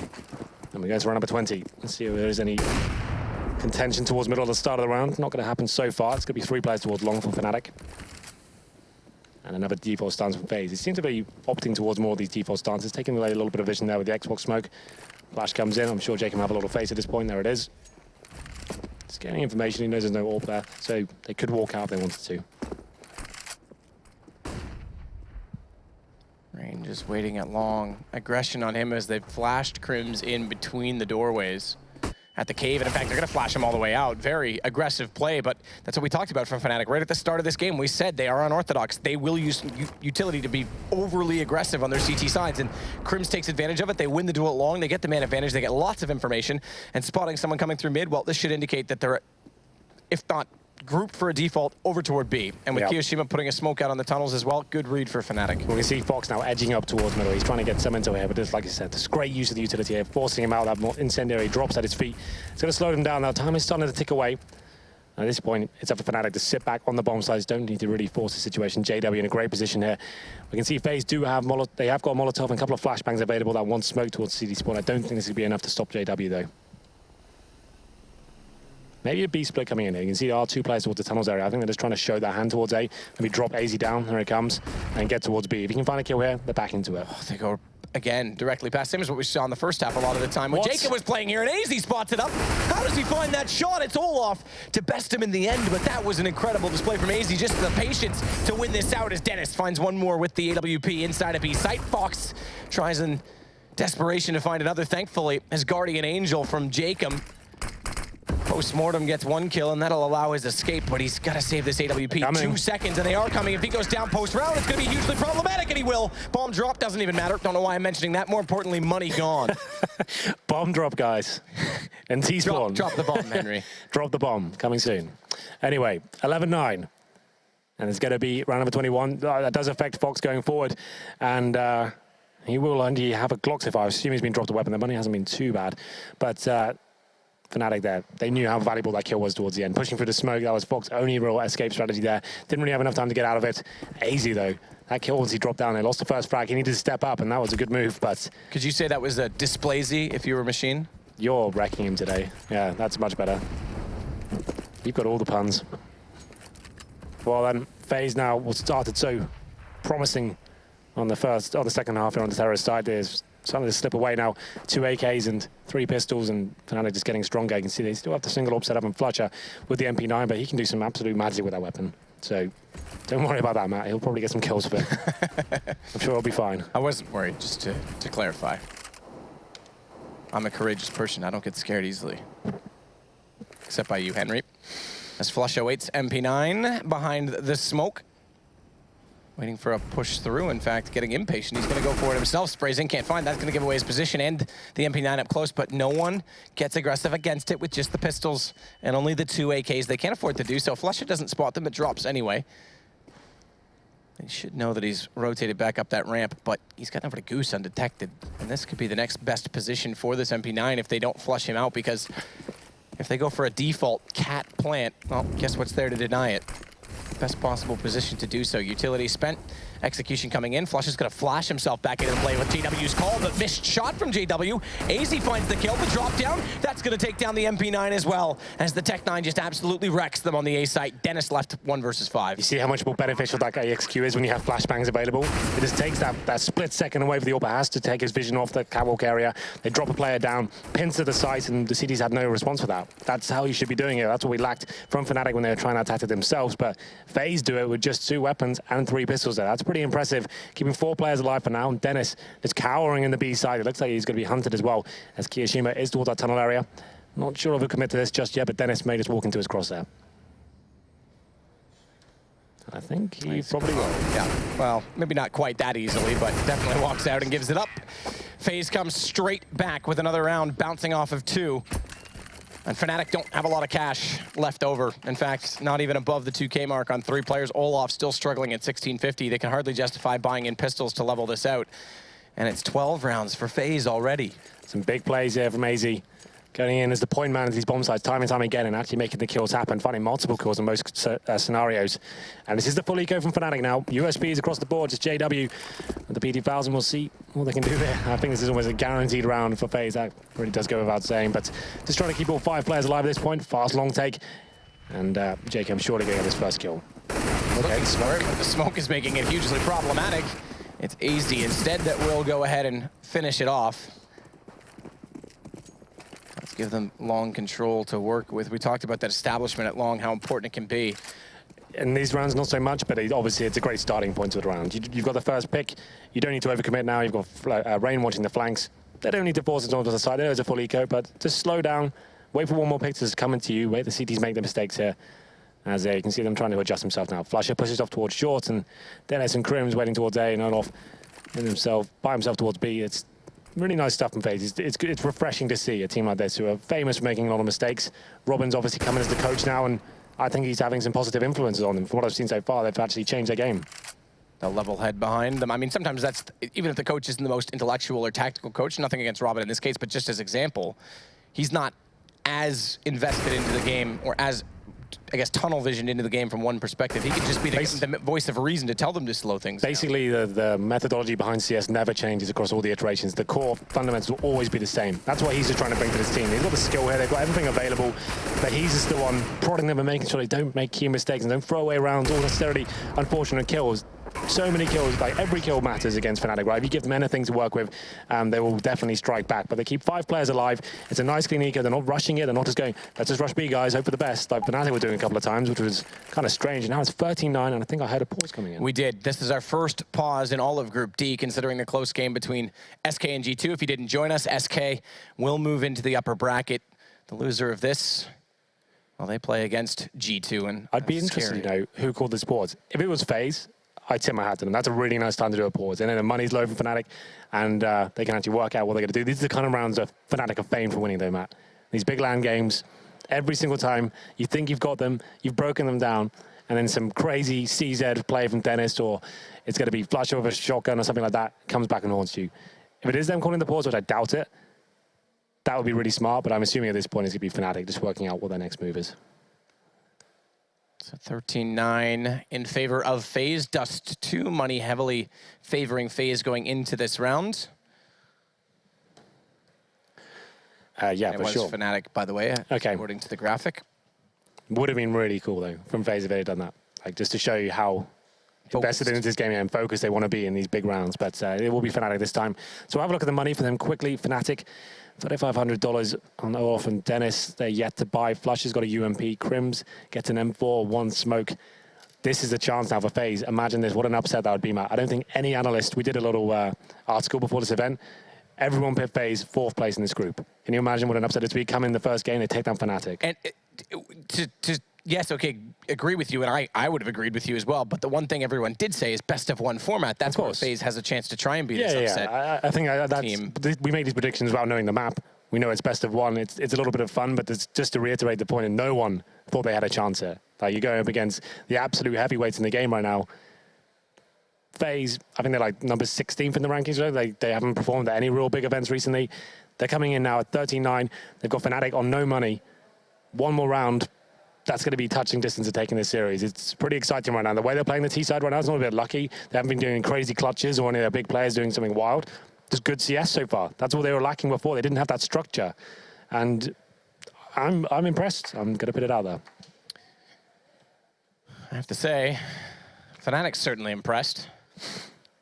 And we go to round number 20. Let's see if there is any contention towards middle of the start of the round. Not going to happen so far. It's going to be 3 players towards long for Fnatic. And another default stance from FaZe. It seems to be opting towards more of these default stances, taking away a little bit of vision there with the Xbox smoke. Flash comes in. I'm sure Jake can have a little face at this point. There it is. Just getting information. He knows there's no AWP there, so they could walk out if they wanted to. Rain just waiting at long. Aggression on him as they've flashed Crims in between the doorways at the cave. And in fact, they're going to flash him all the way out. Very aggressive play, but that's what we talked about from Fnatic. Right at the start of this game, we said they are unorthodox. They will use utility to be overly aggressive on their CT sides, and Crims takes advantage of it. They win the duel at long. They get the man advantage. They get lots of information. And spotting someone coming through mid, well, this should indicate that they're, if not grouped for a default, over toward B. And with Kiyoshima putting a smoke out on the tunnels as well, good read for Fnatic. We can see Fox now edging up towards middle. He's trying to get some into here, but just like I said, this great use of the utility here, forcing him out, that more incendiary drops at his feet. It's going to slow him down now. Time is starting to tick away. At this point, it's up for Fnatic to sit back on the bomb sides. Don't need to really force the situation. JW in a great position here. We can see FaZe do have they have got Molotov and a couple of flashbangs available. That one smoke towards CD spawn. I don't think this would be enough to stop JW though. Maybe a B split coming in here. You can see there are 2 players towards the tunnels area. I think they're just trying to show that hand towards A. Maybe drop AZ down, there it comes, and get towards B. If you can find a kill here, they're back into it. Oh, they go again directly past him, is what we saw in the first half a lot of the time. When Jacob was playing here and AZ spots it up. How does he find that shot? It's Olaf to best him in the end, but that was an incredible display from AZ. Just the patience to win this out as Dennis finds one more with the AWP inside a B site. Fox tries in desperation to find another. Thankfully, his guardian angel from Jacob. Postmortem gets 1 kill, and that'll allow his escape, but he's got to save this AWP. 2 seconds, and they are coming. If he goes down post-round, it's going to be hugely problematic, and he will. Bomb drop doesn't even matter. Don't know why I'm mentioning that. More importantly, money gone. Bomb drop, guys. And T-spawn. Drop the bomb, Henry. Drop the bomb. Coming soon. Anyway, 11-9. And it's going to be round number 21. That does affect Fox going forward. And he will only have a Glock if I assume he's been dropped a weapon. The money hasn't been too bad. But Fnatic there, they knew how valuable that kill was towards the end. Pushing through the smoke, that was Fox's only real escape strategy there. Didn't really have enough time to get out of it. AZ though, that kill once he dropped down, they lost the first frag. He needed to step up, and that was a good move, but... Could you say that was a displazy if you were Machine? You're wrecking him today. Yeah, that's much better. You've got all the puns. Well then, FaZe now was started so promising on the second half here on the terrorist side. There's starting to slip away now. 2 AKs and 3 pistols, and Fnatic just getting stronger. You can see they still have the single AWP set up and Fletcher with the MP9, but he can do some absolute magic with that weapon. So don't worry about that, Matt. He'll probably get some kills with it. I'm sure he'll be fine. I wasn't worried, just to clarify. I'm a courageous person. I don't get scared easily. Except by you, Henry. As Flush awaits MP9 behind the smoke. Waiting for a push through, in fact, getting impatient. He's going to go for it himself. Sprays in, can't find. That's going to give away his position and the MP9 up close, but no one gets aggressive against it with just the pistols and only the 2 AKs. They can't afford to do so. Flusher doesn't spot them, it drops anyway. They should know that he's rotated back up that ramp, but he's got over to Goose undetected. And this could be the next best position for this MP9 if they don't flush him out, because if they go for a default cat plant, well, guess what's there to deny it? Best possible position to do so. Utility spent. Execution coming in. Flush is going to flash himself back into the play with JW's call, but missed shot from JW. AZ finds the kill, the drop down. That's going to take down the MP9 as well, as the Tech-9 just absolutely wrecks them on the A site. Dennis left 1 versus 5. You see how much more beneficial that AXQ is when you have flashbangs available? It just takes that split second away for the AWP has to take his vision off the catwalk area. They drop a player down, pins to the site, and the CDs had no response for that. That's how you should be doing it. That's what we lacked from Fnatic when they were trying to attack it themselves, but FaZe do it with just 2 weapons and 3 pistols there. That's pretty impressive. Keeping 4 players alive for now. Dennis is cowering in the B side. It looks like he's going to be hunted as well, as Kiyoshima is towards that tunnel area. Not sure if he'll commit to this just yet, but Dennis made us walk into his crosshair. I think he probably will. Yeah, well, maybe not quite that easily, but definitely walks out and gives it up. FaZe comes straight back with another round, bouncing off of 2. And Fnatic don't have a lot of cash left over. In fact, not even above the 2K mark on 3 players. Olaf still struggling at 1650. They can hardly justify buying in pistols to level this out. And it's 12 rounds for FaZe already. Some big plays here from AZ. Going in as the point man at these bomb sites time and time again and actually making the kills happen, finding multiple kills in most scenarios. And this is the full eco from Fnatic now. USPs across the board, just JW. And the PT1000 will see what they can do there. I think this is almost a guaranteed round for FaZe. That really does go without saying. But just trying to keep all 5 players alive at this point. Fast, long take. And Jacob surely going to get his first kill. Okay, smart, but the smoke is making it hugely problematic. It's AZ instead that will go ahead and finish it off. Let's give them long control to work with. We talked about that establishment at long, how important it can be. In these rounds, not so much, but obviously it's a great starting point to the round. You've got the first pick. You don't need to overcommit now. You've got Rain watching the flanks. They don't need to force it onto the side. There's a full eco, but just slow down. Wait for one more pick to come into you. Wait the CTs make the mistakes here. As you can see them trying to adjust himself now. Flusher pushes off towards short, and Dennis and Crims waiting towards A and off in himself, by himself towards B. It's really nice stuff from FaZe. It's refreshing to see a team like this who are famous for making a lot of mistakes. Robin's obviously coming as the coach now, and I think he's having some positive influences on them. From what I've seen so far, they've actually changed their game. The level head behind them. I mean, sometimes that's, even if the coach isn't the most intellectual or tactical coach, nothing against Robin in this case, but just as example, he's not as invested into the game or as, I guess, tunnel vision into the game from one perspective. He could just be the voice of reason to tell them to slow things Basically, down. the methodology behind CS never changes across all the iterations. The core fundamentals will always be the same. That's what he's just trying to bring to this team. They've got the skill here, they've got everything available, but he's just the one prodding them and making sure they don't make key mistakes and don't throw away rounds or necessarily unfortunate kills. So many kills, like every kill matters against Fnatic, right? If you give them anything to work with, they will definitely strike back. But they keep 5 players alive. It's a nice clean eco. They're not rushing it. They're not just going, let's just rush B, guys, hope for the best, like Fnatic were doing a couple of times, which was kind of strange. And now it's 13-9, and I think I heard a pause coming in. We did. This is our first pause in all of Group D, considering the close game between SK and G2. If you didn't join us, SK will move into the upper bracket. The loser of this, well, they play against G2. And I'd be interested to know who called this pause. If it was FaZe, I tip my hat to them. That's a really nice time to do a pause. And then the money's low for Fnatic, and they can actually work out what they're going to do. These are the kind of rounds that Fnatic are famed for winning, though, Matt. These big LAN games, every single time, you think you've got them, you've broken them down, and then some crazy CZ play from Dennis, or it's going to be flush over a shotgun or something like that, comes back and haunts you. If it is them calling the pause, which I doubt it, that would be really smart, but I'm assuming at this point it's going to be Fnatic just working out what their next move is. So 13-9 in favor of FaZe. Dust2, money heavily favoring FaZe going into this round. Yeah, and for sure. It was Fnatic, by the way, okay, according to the graphic. Would have been really cool, though, from FaZe if they had done that. Like, just to show you how invested into this game and focused they want to be in these big rounds. But it will be Fnatic this time. So we'll have a look at the money for them quickly. Fnatic, $3,500 on Olaf and Dennis. They're yet to buy. Flush has got a UMP. Crims gets an M4, 1 smoke. This is a chance now for FaZe. Imagine this. What an upset that would be, Matt. I don't think any analyst, we did a little article before this event. Everyone picked FaZe 4th place in this group. Can you imagine what an upset it's be? Come in the first game, they take down Fnatic. And yes, okay, agree with you, and I would have agreed with you as well. But the one thing everyone did say is best of 1 format. That's where FaZe has a chance to try and beat this upset. Yeah, I think that's, we make these predictions without knowing the map. We know it's best of 1. It's a little bit of fun, but just to reiterate the point, and no one thought they had a chance here. Like, you're going up against the absolute heavyweights in the game right now. FaZe, I think they're like number 16th in the rankings. Right? They haven't performed at any real big events recently. They're coming in now at 13-9. They've got Fnatic on no money. 1 more round. That's going to be touching distance of taking this series. It's pretty exciting right now. The way they're playing the T side right now is not a bit lucky. They haven't been doing crazy clutches or any of their big players doing something wild. Just good CS so far. That's what they were lacking before. They didn't have that structure. And I'm impressed. I'm going to put it out there. I have to say, Fnatic's certainly impressed.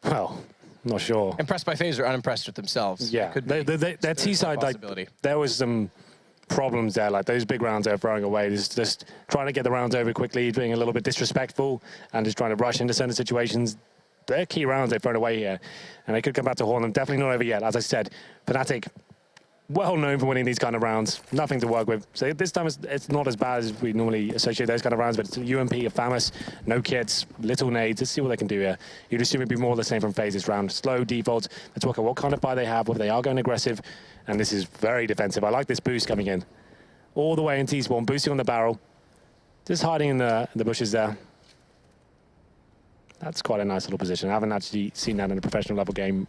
Well, not sure. Impressed by FaZe or unimpressed with themselves? Yeah, their T side, like, there was some problems there, like those big rounds they're throwing away, just trying to get the rounds over quickly, being a little bit disrespectful, and just trying to rush into certain situations. They're key rounds they've thrown away here, and they could come back to haunt them. Definitely not over yet. As I said, Fnatic, well known for winning these kind of rounds, nothing to work with. So this time it's not as bad as we normally associate those kind of rounds, but it's UMP, a FAMAS, no kits, little nades. Let's see what they can do here. You'd assume it'd be more the same from FaZe this round. Slow default. Let's work out what kind of buy they have, whether they are going aggressive, and this is very defensive. I like this boost coming in. all the way in T-spawn, boosting on the barrel. Just hiding in the bushes there. That's quite a nice little position. I haven't actually seen that in a professional level game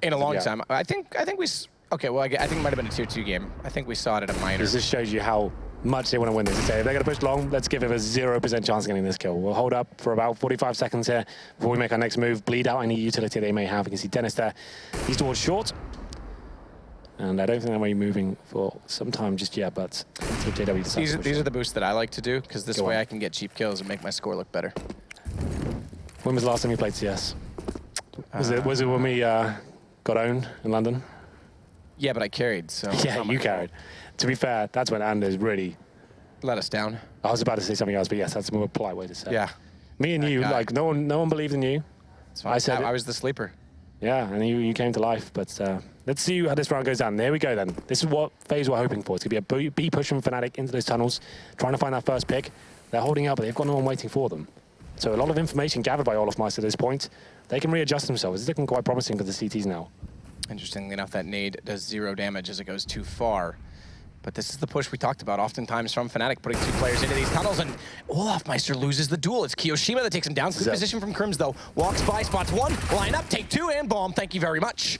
in a long time. I think we. Okay, well, I think it might have been a tier 2 game. I think we saw it at a minor. This just shows you how much they want to win this. If they're going to push long, let's give him a 0% chance of getting this kill. We'll hold up for about 45 seconds here before we make our next move, bleed out any utility they may have. You can see Dennis there. He's towards short. And I don't think they're really moving for some time just yet, but JW decides these are the boosts that I like to do, because this way I can get cheap kills and make my score look better. When was the last time you played CS? Was it when we got owned in London? Yeah, but I carried, so... Yeah, you carried. To be fair, that's when Anders really... let us down. I was about to say something else, but yes, that's a more polite way to say it. Yeah. Me and you, like, no one believed in you. I said I was the sleeper. Yeah, and you came to life, but let's see how this round goes down. There we go then. This is what FaZe were hoping for. It's going to be a B push from Fnatic into those tunnels, trying to find that first pick. They're holding out, but they've got no one waiting for them. So a lot of information gathered by Olofmeister at this point. They can readjust themselves. It's looking quite promising for the CTs now. Interestingly enough, that nade does 0 damage as it goes too far. But this is the push we talked about oftentimes from Fnatic, putting 2 players into these tunnels, and Olofmeister loses the duel. It's Kiyoshima that takes him down. Good position from Crims, though. Walks by, spots 1, line up, take 2, and bomb. Thank you very much.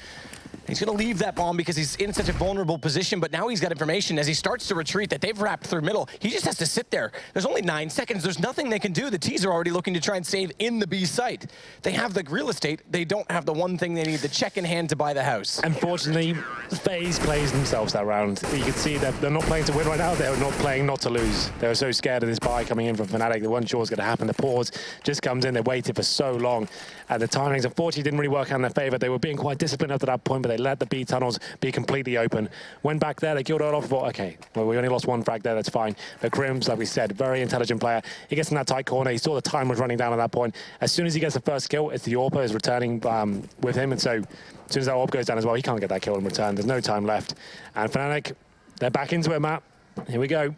He's going to leave that bomb because he's in such a vulnerable position, but now he's got information as he starts to retreat that they've wrapped through middle. He just has to sit there. There's only 9 seconds. There's nothing they can do. The T's are already looking to try and save in the B site. They have the real estate. They don't have the one thing they need, the check in hand to buy the house. Unfortunately, FaZe plays themselves that round. You can see that they're not playing to win right now. They're not playing not to lose. They were so scared of this buy coming in from Fnatic. They weren't sure what's going to happen. The pause just comes in. They waited for so long. And the timings, unfortunately, didn't really work out in their favor. They were being quite disciplined up to that point, but they let the B tunnels be completely open. Went back there, they killed it off. Thought, okay, well, we only lost 1 frag there, that's fine. But Crims, like we said, very intelligent player. He gets in that tight corner. He saw the time was running down at that point. As soon as he gets the first kill, it's the AWP is returning with him. And so as soon as that AWP goes down as well, he can't get that kill in return. There's no time left. And Fnatic, they're back into it, Matt. Here we go.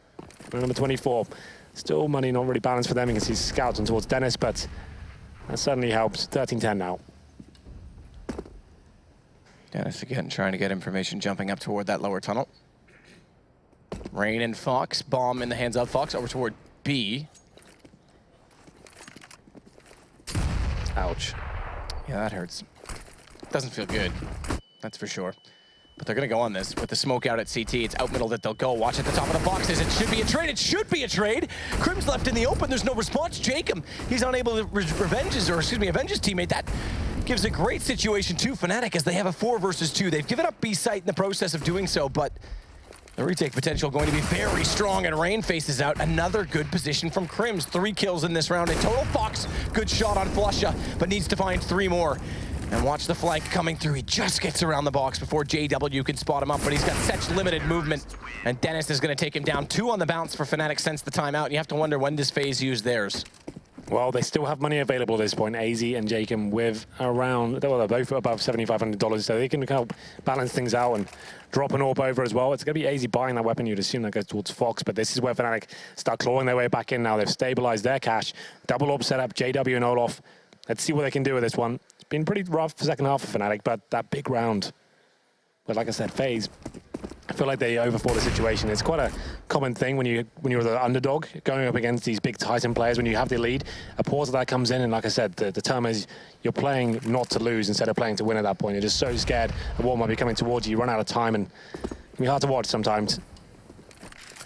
Number 24. Still money not really balanced for them. You can see scouts on towards Dennis, but that certainly helps. 13-10 now. Dennis again trying to get information, jumping up toward that lower tunnel. Rain and Fox, bomb in the hands of Fox, over toward B. Ouch. Yeah, that hurts. Doesn't feel good, that's for sure. But they're gonna go on this with the smoke out at CT. It's out middle that they'll go. Watch at the top of the boxes. It should be a trade. It should be a trade. Crims left in the open. There's no response. Jacob, he's unable to avenge his teammate. That gives a great situation to Fnatic as they have a 4 versus 2. They've given up B site in the process of doing so, but the retake potential going to be very strong, and Rain faces out. Another good position from Crims. 3 kills in this round in total. Fox, good shot on Flusha, but needs to find 3 more. And watch the flank coming through. He just gets around the box before JW can spot him up, but he's got such limited movement. And Dennis is going to take him down. 2 on the bounce for Fnatic since the timeout. And you have to wonder, when does FaZe use theirs? Well, they still have money available at this point. AZ and Jacob with around, well, they're both above $7,500, so they can help balance things out and drop an AWP over as well. It's going to be AZ buying that weapon. You'd assume that goes towards Fox, but this is where Fnatic start clawing their way back in now. They've stabilized their cash. Double AWP setup, JW and Olof. Let's see what they can do with this one. It's been pretty rough for second half for Fnatic, but that big round, but like I said, FaZe, I feel like they overthought the situation. It's quite a common thing when you're the underdog going up against these big Titan players. When you have the lead, a pause of that comes in, and like I said, the term is you're playing not to lose instead of playing to win at that point. You're just so scared of what might be coming towards you. You run out of time, and it can be hard to watch sometimes.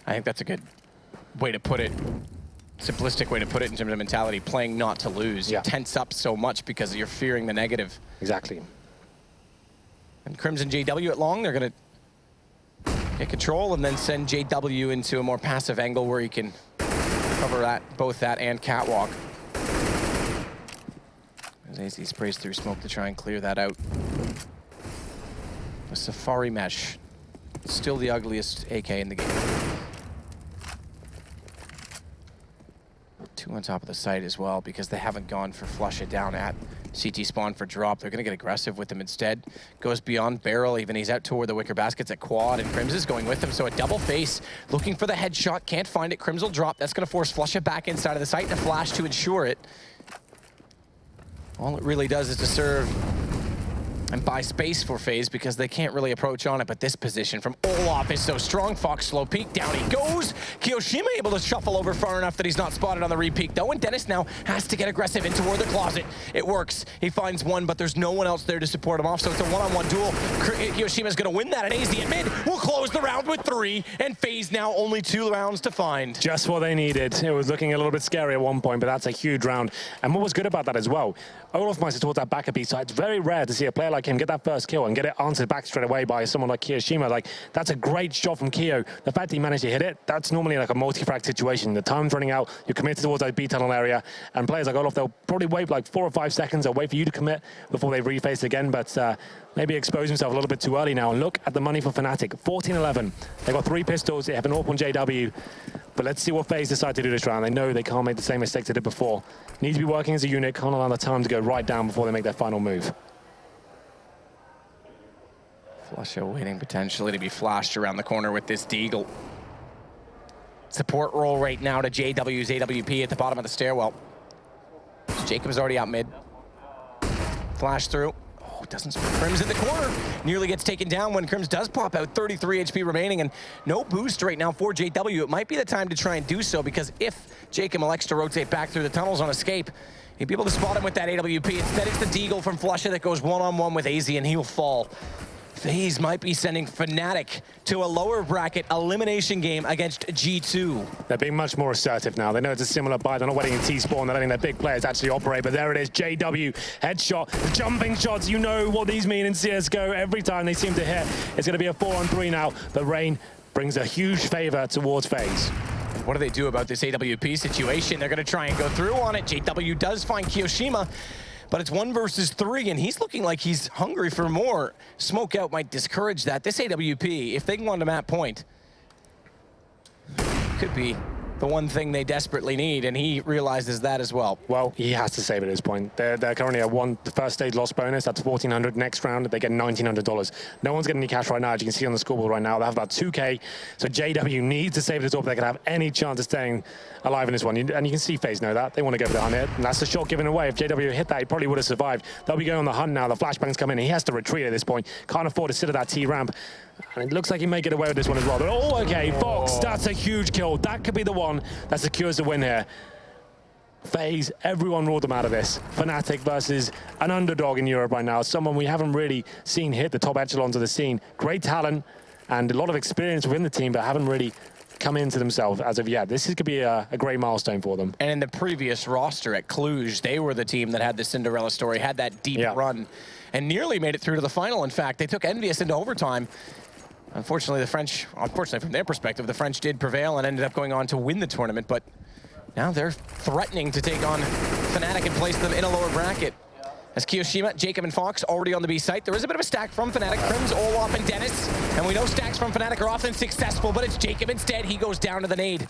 I think that's a good way to put it. Simplistic way to put it in terms of mentality. Playing not to lose. You tense up so much because you're fearing the negative. Exactly. And Crims and JW at long, they're going to get control and then send JW into a more passive angle where he can cover that, both that and catwalk. As AZ sprays through smoke to try and clear that out. The Safari Mesh, still the ugliest AK in the game. 2 on top of the site as well, because they haven't gone for flush it down at CT spawn for drop. They're going to get aggressive with him instead. Goes beyond barrel even. He's out toward the wicker baskets at quad, and Crims is going with him. So a double face, looking for the headshot. Can't find it. Crims will drop. That's going to force Flusha back inside of the site and a flash to ensure it. All it really does is to serve and buy space for FaZe because they can't really approach on it. But this position from Olaf is so strong. Fox slow peek, down he goes. Kiyoshima able to shuffle over far enough that he's not spotted on the re-peek though, and Dennis now has to get aggressive in toward the closet. It works. He finds one, but there's no one else there to support him off, so it's a one-on-one duel. Kiyoshima's gonna win that, and AZ at mid will close the round with 3, and FaZe now only 2 rounds to find. Just what they needed. It was looking a little bit scary at one point, but that's a huge round. And what was good about that as well, Olaf Meister towards that back a piece, so it's very rare to see a player like him get that first kill and get it answered back straight away by someone like Kiyoshima. Like, that's a great shot from Kiyo. The fact that he managed to hit it, that's normally like a multi-frag situation. The time's running out, you're committed towards that B tunnel area, and players like Olaf, they'll probably wait like 4 or 5 seconds, they'll wait for you to commit before they reface again, but maybe expose himself a little bit too early now. And look at the money for Fnatic, 14-11. They've got 3 pistols, they have an AWP on JW, but let's see what FaZe decide to do this round. They know they can't make the same mistakes they did before. Need to be working as a unit, can't allow the time to go right down before they make their final move. Flusha waiting potentially to be flashed around the corner with this Deagle. Support roll right now to JW's AWP at the bottom of the stairwell. Jacob's already out mid. Flash through. Oh, doesn't spot Crims in the corner. Nearly gets taken down when Crims does pop out. 33 HP remaining and no boost right now for JW. It might be the time to try and do so, because if Jacob elects to rotate back through the tunnels on escape, he'd be able to spot him with that AWP. Instead, it's the Deagle from Flusha that goes one-on-one with AZ, and he'll fall. FaZe might be sending Fnatic to a lower bracket elimination game against G2. They're being much more assertive now. They know it's a similar buy. They're not waiting in T-spawn. They're letting their big players actually operate. But there it is, JW, headshot, the jumping shots. You know what these mean in CSGO. Every time they seem to hit, it's going to be a 4-on-3 now. The rain brings a huge favor towards FaZe. What do they do about this AWP situation? They're going to try and go through on it. JW does find Kiyoshima, but it's 1 versus 3, and he's looking like he's hungry for more. Smoke out might discourage that. This AWP, if they can go on to map point, could be the one thing they desperately need, and he realizes that as well. Well, he has to save at this point. They're currently at the first stage loss bonus. That's $1,400. Next round, they get $1,900. No one's getting any cash right now, as you can see on the scoreboard right now. They have about 2K, so JW needs to save this up. They could have any chance of staying alive in this one. And you can see FaZe know that. They want to go for the hunt here, and that's the shot given away. If JW hit that, he probably would have survived. They'll be going on the hunt now. The flashbangs come in, and he has to retreat at this point. Can't afford to sit at that T-ramp. And it looks like he may get away with this one as well. But, oh, okay, Fox, that's a huge kill. That could be the one that secures the win here. FaZe, everyone ruled them out of this. Fnatic versus an underdog in Europe right now. Someone we haven't really seen hit the top echelons of the scene. Great talent and a lot of experience within the team, but haven't really come into themselves as of yet. This could be a great milestone for them. And in the previous roster at Cluj, they were the team that had the Cinderella story, had that deep run, and nearly made it through to the final. In fact, they took Envious into overtime. Unfortunately, from their perspective, the French did prevail and ended up going on to win the tournament, but now they're threatening to take on Fnatic and place them in a lower bracket. As Kiyoshima, Jacob, and Fox already on the B site. There is a bit of a stack from Fnatic. Crims, Olaf, and Dennis. And we know stacks from Fnatic are often successful, but it's Jacob instead. He goes down to the nade.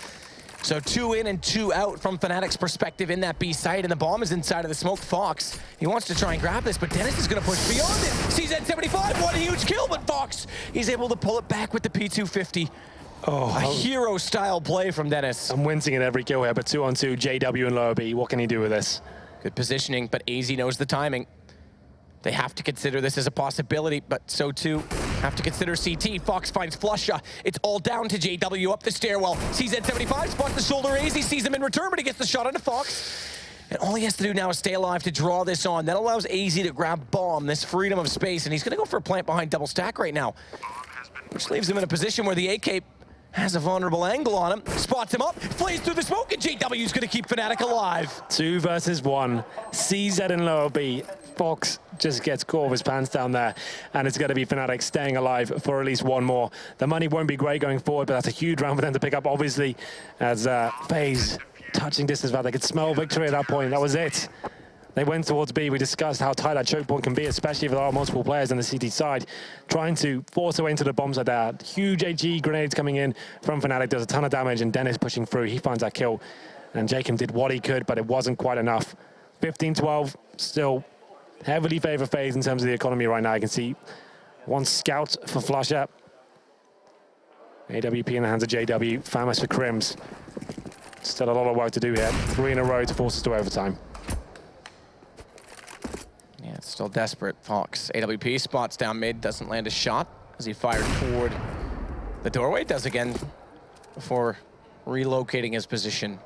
So 2 in and 2 out from Fnatic's perspective in that B site, and the bomb is inside of the smoke. Fox, he wants to try and grab this, but Dennis is going to push beyond it. CZ75, one huge kill, but Fox, he's able to pull it back with the P250. Oh, a hero-style play from Dennis. I'm wincing at every kill here, but 2-on-2, JW and lower B. What can he do with this? Good positioning, but AZ knows the timing. They have to consider this as a possibility, but so too have to consider CT. Fox finds Flusha. It's all down to JW up the stairwell. CZ75 spots the shoulder. AZ sees him in return, but he gets the shot onto Fox. And all he has to do now is stay alive to draw this on. That allows AZ to grab bomb, this freedom of space, and he's going to go for a plant behind double stack right now, which leaves him in a position where the AK has a vulnerable angle on him, spots him up, flays through the smoke, and JW's going to keep Fnatic alive. 2 versus 1. CZ and lower B. Fox just gets caught with his pants down there, and it's going to be Fnatic staying alive for at least one more. The money won't be great going forward, but that's a huge round for them to pick up, obviously, as FaZe touching distance value. They could smell victory at that point. That was it. They went towards B. We discussed how tight that choke point can be, especially if there are multiple players on the CT side, trying to force away into the bombs like that. Huge HE grenades coming in from Fnatic. Does a ton of damage, and Dennis pushing through. He finds that kill, and Jacob did what he could, but it wasn't quite enough. 15-12, still heavily favor FaZe in terms of the economy right now. You can see 1 scout for Flusha. AWP in the hands of JW. Famous for Crims. Still a lot of work to do here. 3 in a row to force us to overtime. Yeah, it's Still desperate. Fox, AWP spots down mid, doesn't land a shot as he fired toward the doorway. Does again before relocating his position.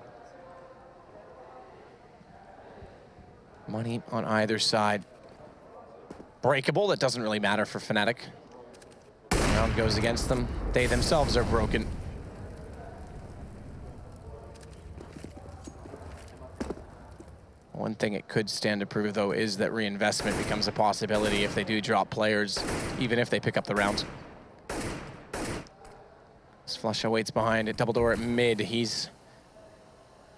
Money on either side. Breakable, that doesn't really matter for Fnatic. Round goes against them. They themselves are broken. One thing it could stand to prove, though, is that reinvestment becomes a possibility if they do drop players, even if they pick up the rounds. As Flusha waits behind at double door at mid, he's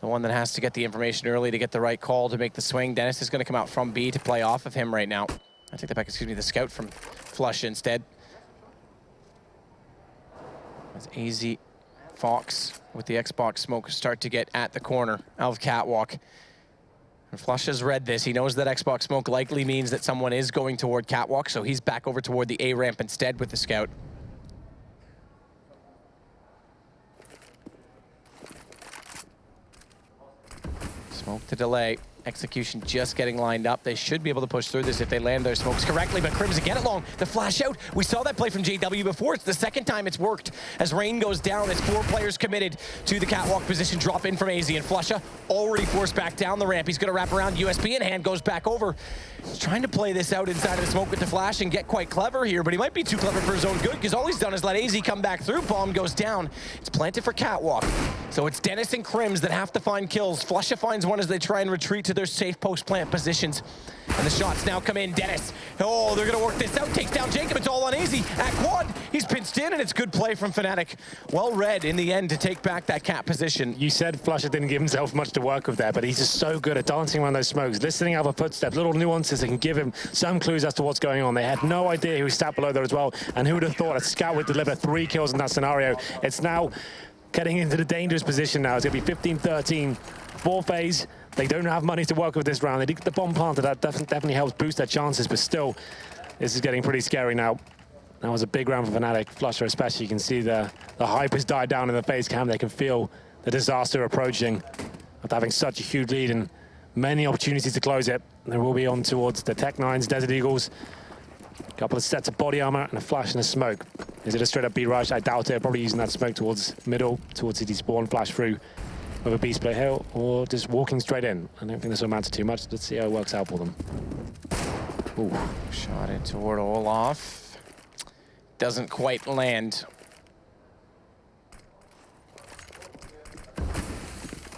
the one that has to get the information early to get the right call to make the swing. Dennis is going to come out from B to play off of him right now. I take that back, excuse me, the scout from Flusha instead. As AZ, Fox with the Xbox smoke start to get at the corner of Catwalk. And Flusha's read this. He knows that Xbox smoke likely means that someone is going toward Catwalk, so he's back over toward the A ramp instead with the scout. Smoke to delay. Execution just getting lined up. They should be able to push through this if they land their smokes correctly, but Crimson get it long. The flash out. We saw that play from JW before. It's the second time it's worked. As Rain goes down, it's 4 players committed to the catwalk position. Drop in from AZ, and Flusha already forced back down the ramp. He's going to wrap around USB in hand, goes back over. He's trying to play this out inside of the smoke with the flash and get quite clever here, but he might be too clever for his own good because all he's done is let AZ come back through. Bomb goes down. It's planted for catwalk. So it's Dennis and Crims that have to find kills. Flusha finds one as they try and retreat to their safe post plant positions. And the shots now come in. Dennis, oh, they're going to work this out. Takes down Jacob. It's all on AZ. At quad, he's pinched in, and it's good play from Fnatic. Well read in the end to take back that cat position. You said Flusha didn't give himself much to work with there, but he's just so good at dancing around those smokes, listening out for footsteps, little nuances that can give him some clues as to what's going on. They had no idea who sat below there as well, and who would have thought a scout would deliver 3 kills in that scenario. It's now getting into the dangerous position now. It's going to be 15-13 for FaZe. They don't have money to work with this round. They did get the bomb planted. That definitely helps boost their chances, but still, this is getting pretty scary now. That was a big round for Fnatic. Flusha especially, you can see the hype has died down in the FaZe camp. They can feel the disaster approaching after having such a huge lead and many opportunities to close it. They will be on towards the Tech-9s, Desert Eagles. A couple of sets of body armor and a flash and a smoke. Is it a straight up B rush? I doubt it. Probably using that smoke towards middle, towards city spawn, flash through with a B split hill, or just walking straight in. I don't think this will matter too much. Let's see how it works out for them. Ooh, shot it toward Olaf. Doesn't quite land.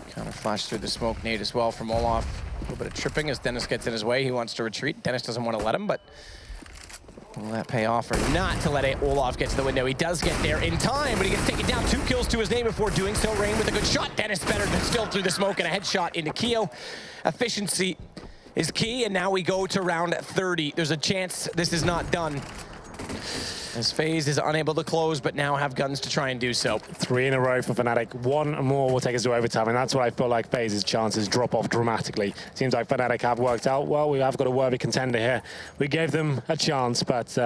Kind of flashed through the smoke nade as well from Olaf. A little bit of tripping as Dennis gets in his way. He wants to retreat. Dennis doesn't want to let him, but will that pay off or not to let Olaf get to the window? He does get there in time, but he gets taken down. 2 kills to his name before doing so. Rain with a good shot. Dennis better than still through the smoke and a headshot into Keo. Efficiency is key, and now we go to round 30. There's a chance this is not done, as FaZe is unable to close, but now have guns to try and do so. 3 in a row for Fnatic. 1 more will take us to overtime, and that's what I feel like FaZe's chances drop off dramatically. Seems like Fnatic have worked out well. We have got a worthy contender here. We gave them a chance, but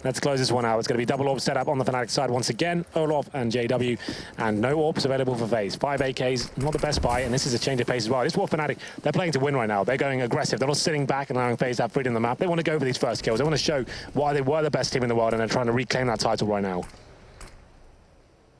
let's close this one out. It's going to be double AWP set up on the Fnatic side once again. Olaf and JW, and no AWPs available for FaZe. 5 AKs, not the best buy, and this is a change of pace as well. This is what Fnatic, they're playing to win right now. They're going aggressive. They're not sitting back and allowing FaZe to have freedom on the map. They want to go for these first kills. They want to show why they were the best team in the world, and they're trying to reclaim that title right now.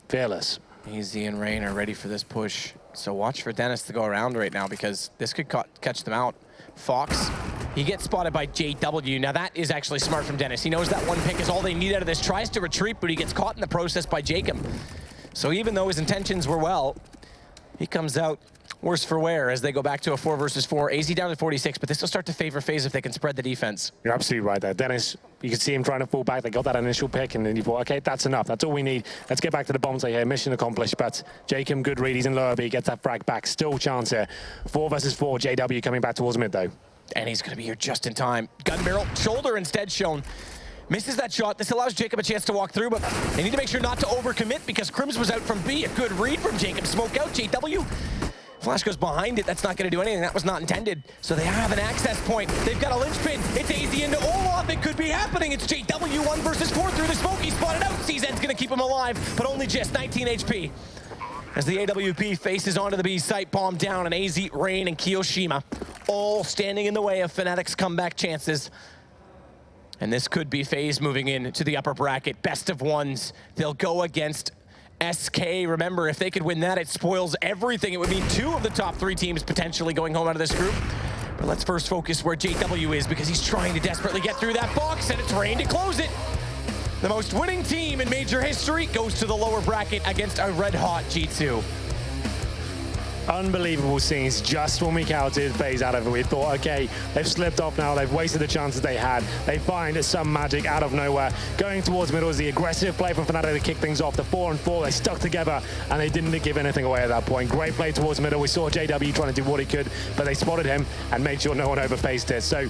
Fearless. AZ and Rain are ready for this push. So watch for Dennis to go around right now, because this could catch them out. Fox, he gets spotted by JW. Now that is actually smart from Dennis. He knows that one pick is all they need out of this. Tries to retreat, but he gets caught in the process by Jacob. So even though his intentions were well, he comes out worse for wear as they go back to a 4 versus 4. AZ down to 46, but this will start to favor FaZe if they can spread the defense. You're absolutely right there. Dennis, you can see him trying to fall back. They got that initial pick, and then you thought, okay, that's enough. That's all we need. Let's get back to the bomb site here. Mission accomplished, but Jacob, good read. He's in lower B, gets that frag back. Still chance here. 4 versus 4. JW coming back towards mid, though. And he's going to be here just in time. Gun barrel, shoulder instead shown. Misses that shot. This allows Jacob a chance to walk through, but they need to make sure not to overcommit because Crims was out from B. A good read from Jacob. Smoke out, JW. Flash goes behind it. That's not going to do anything. That was not intended. So they have an access point. They've got a linchpin. It's AZ into Olaf. It could be happening. It's JW 1 versus 4 through the smoke. He spotted out. CZ's going to keep him alive, but only just 19 HP. As the AWP faces onto the B site, bomb down, and AZ, Rain, and Kiyoshima all standing in the way of Fnatic's comeback chances. And this could be FaZe moving in to the upper bracket. Best of ones. They'll go against SK. Remember, if they could win that, it spoils everything. It would mean 2 of the top 3 teams potentially going home out of this group. But let's first focus where JW is, because he's trying to desperately get through that box, and it's Rain to close it. The most winning team in major history goes to the lower bracket against a red-hot G2. Unbelievable scenes. Just when we counted FaZe out of it, we thought, okay, they've slipped off now, they've wasted the chances they had. They find some magic out of nowhere. Going towards middle is the aggressive play from Fnatic to kick things off. The 4-on-4, they stuck together, and they didn't give anything away at that point. Great play towards middle. We saw JW trying to do what he could, but they spotted him and made sure no one overfaced it. So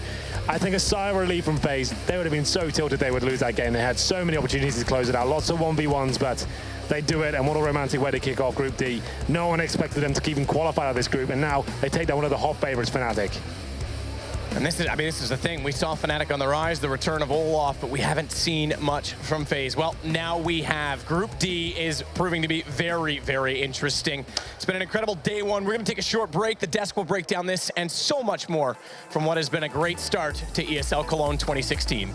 I think a sigh of relief from FaZe. They would have been so tilted they would lose that game. They had so many opportunities to close it out. Lots of 1v1s, but they do it, and what a romantic way to kick off Group D. No one expected them to even qualify out of this group, and now they take down one of the hot favorites, Fnatic. And this is the thing. We saw Fnatic on the rise, the return of Olaf, but we haven't seen much from FaZe. Well, now we have. Group D is proving to be very, very interesting. It's been an incredible day one. We're going to take a short break. The desk will break down this and so much more from what has been a great start to ESL Cologne 2016.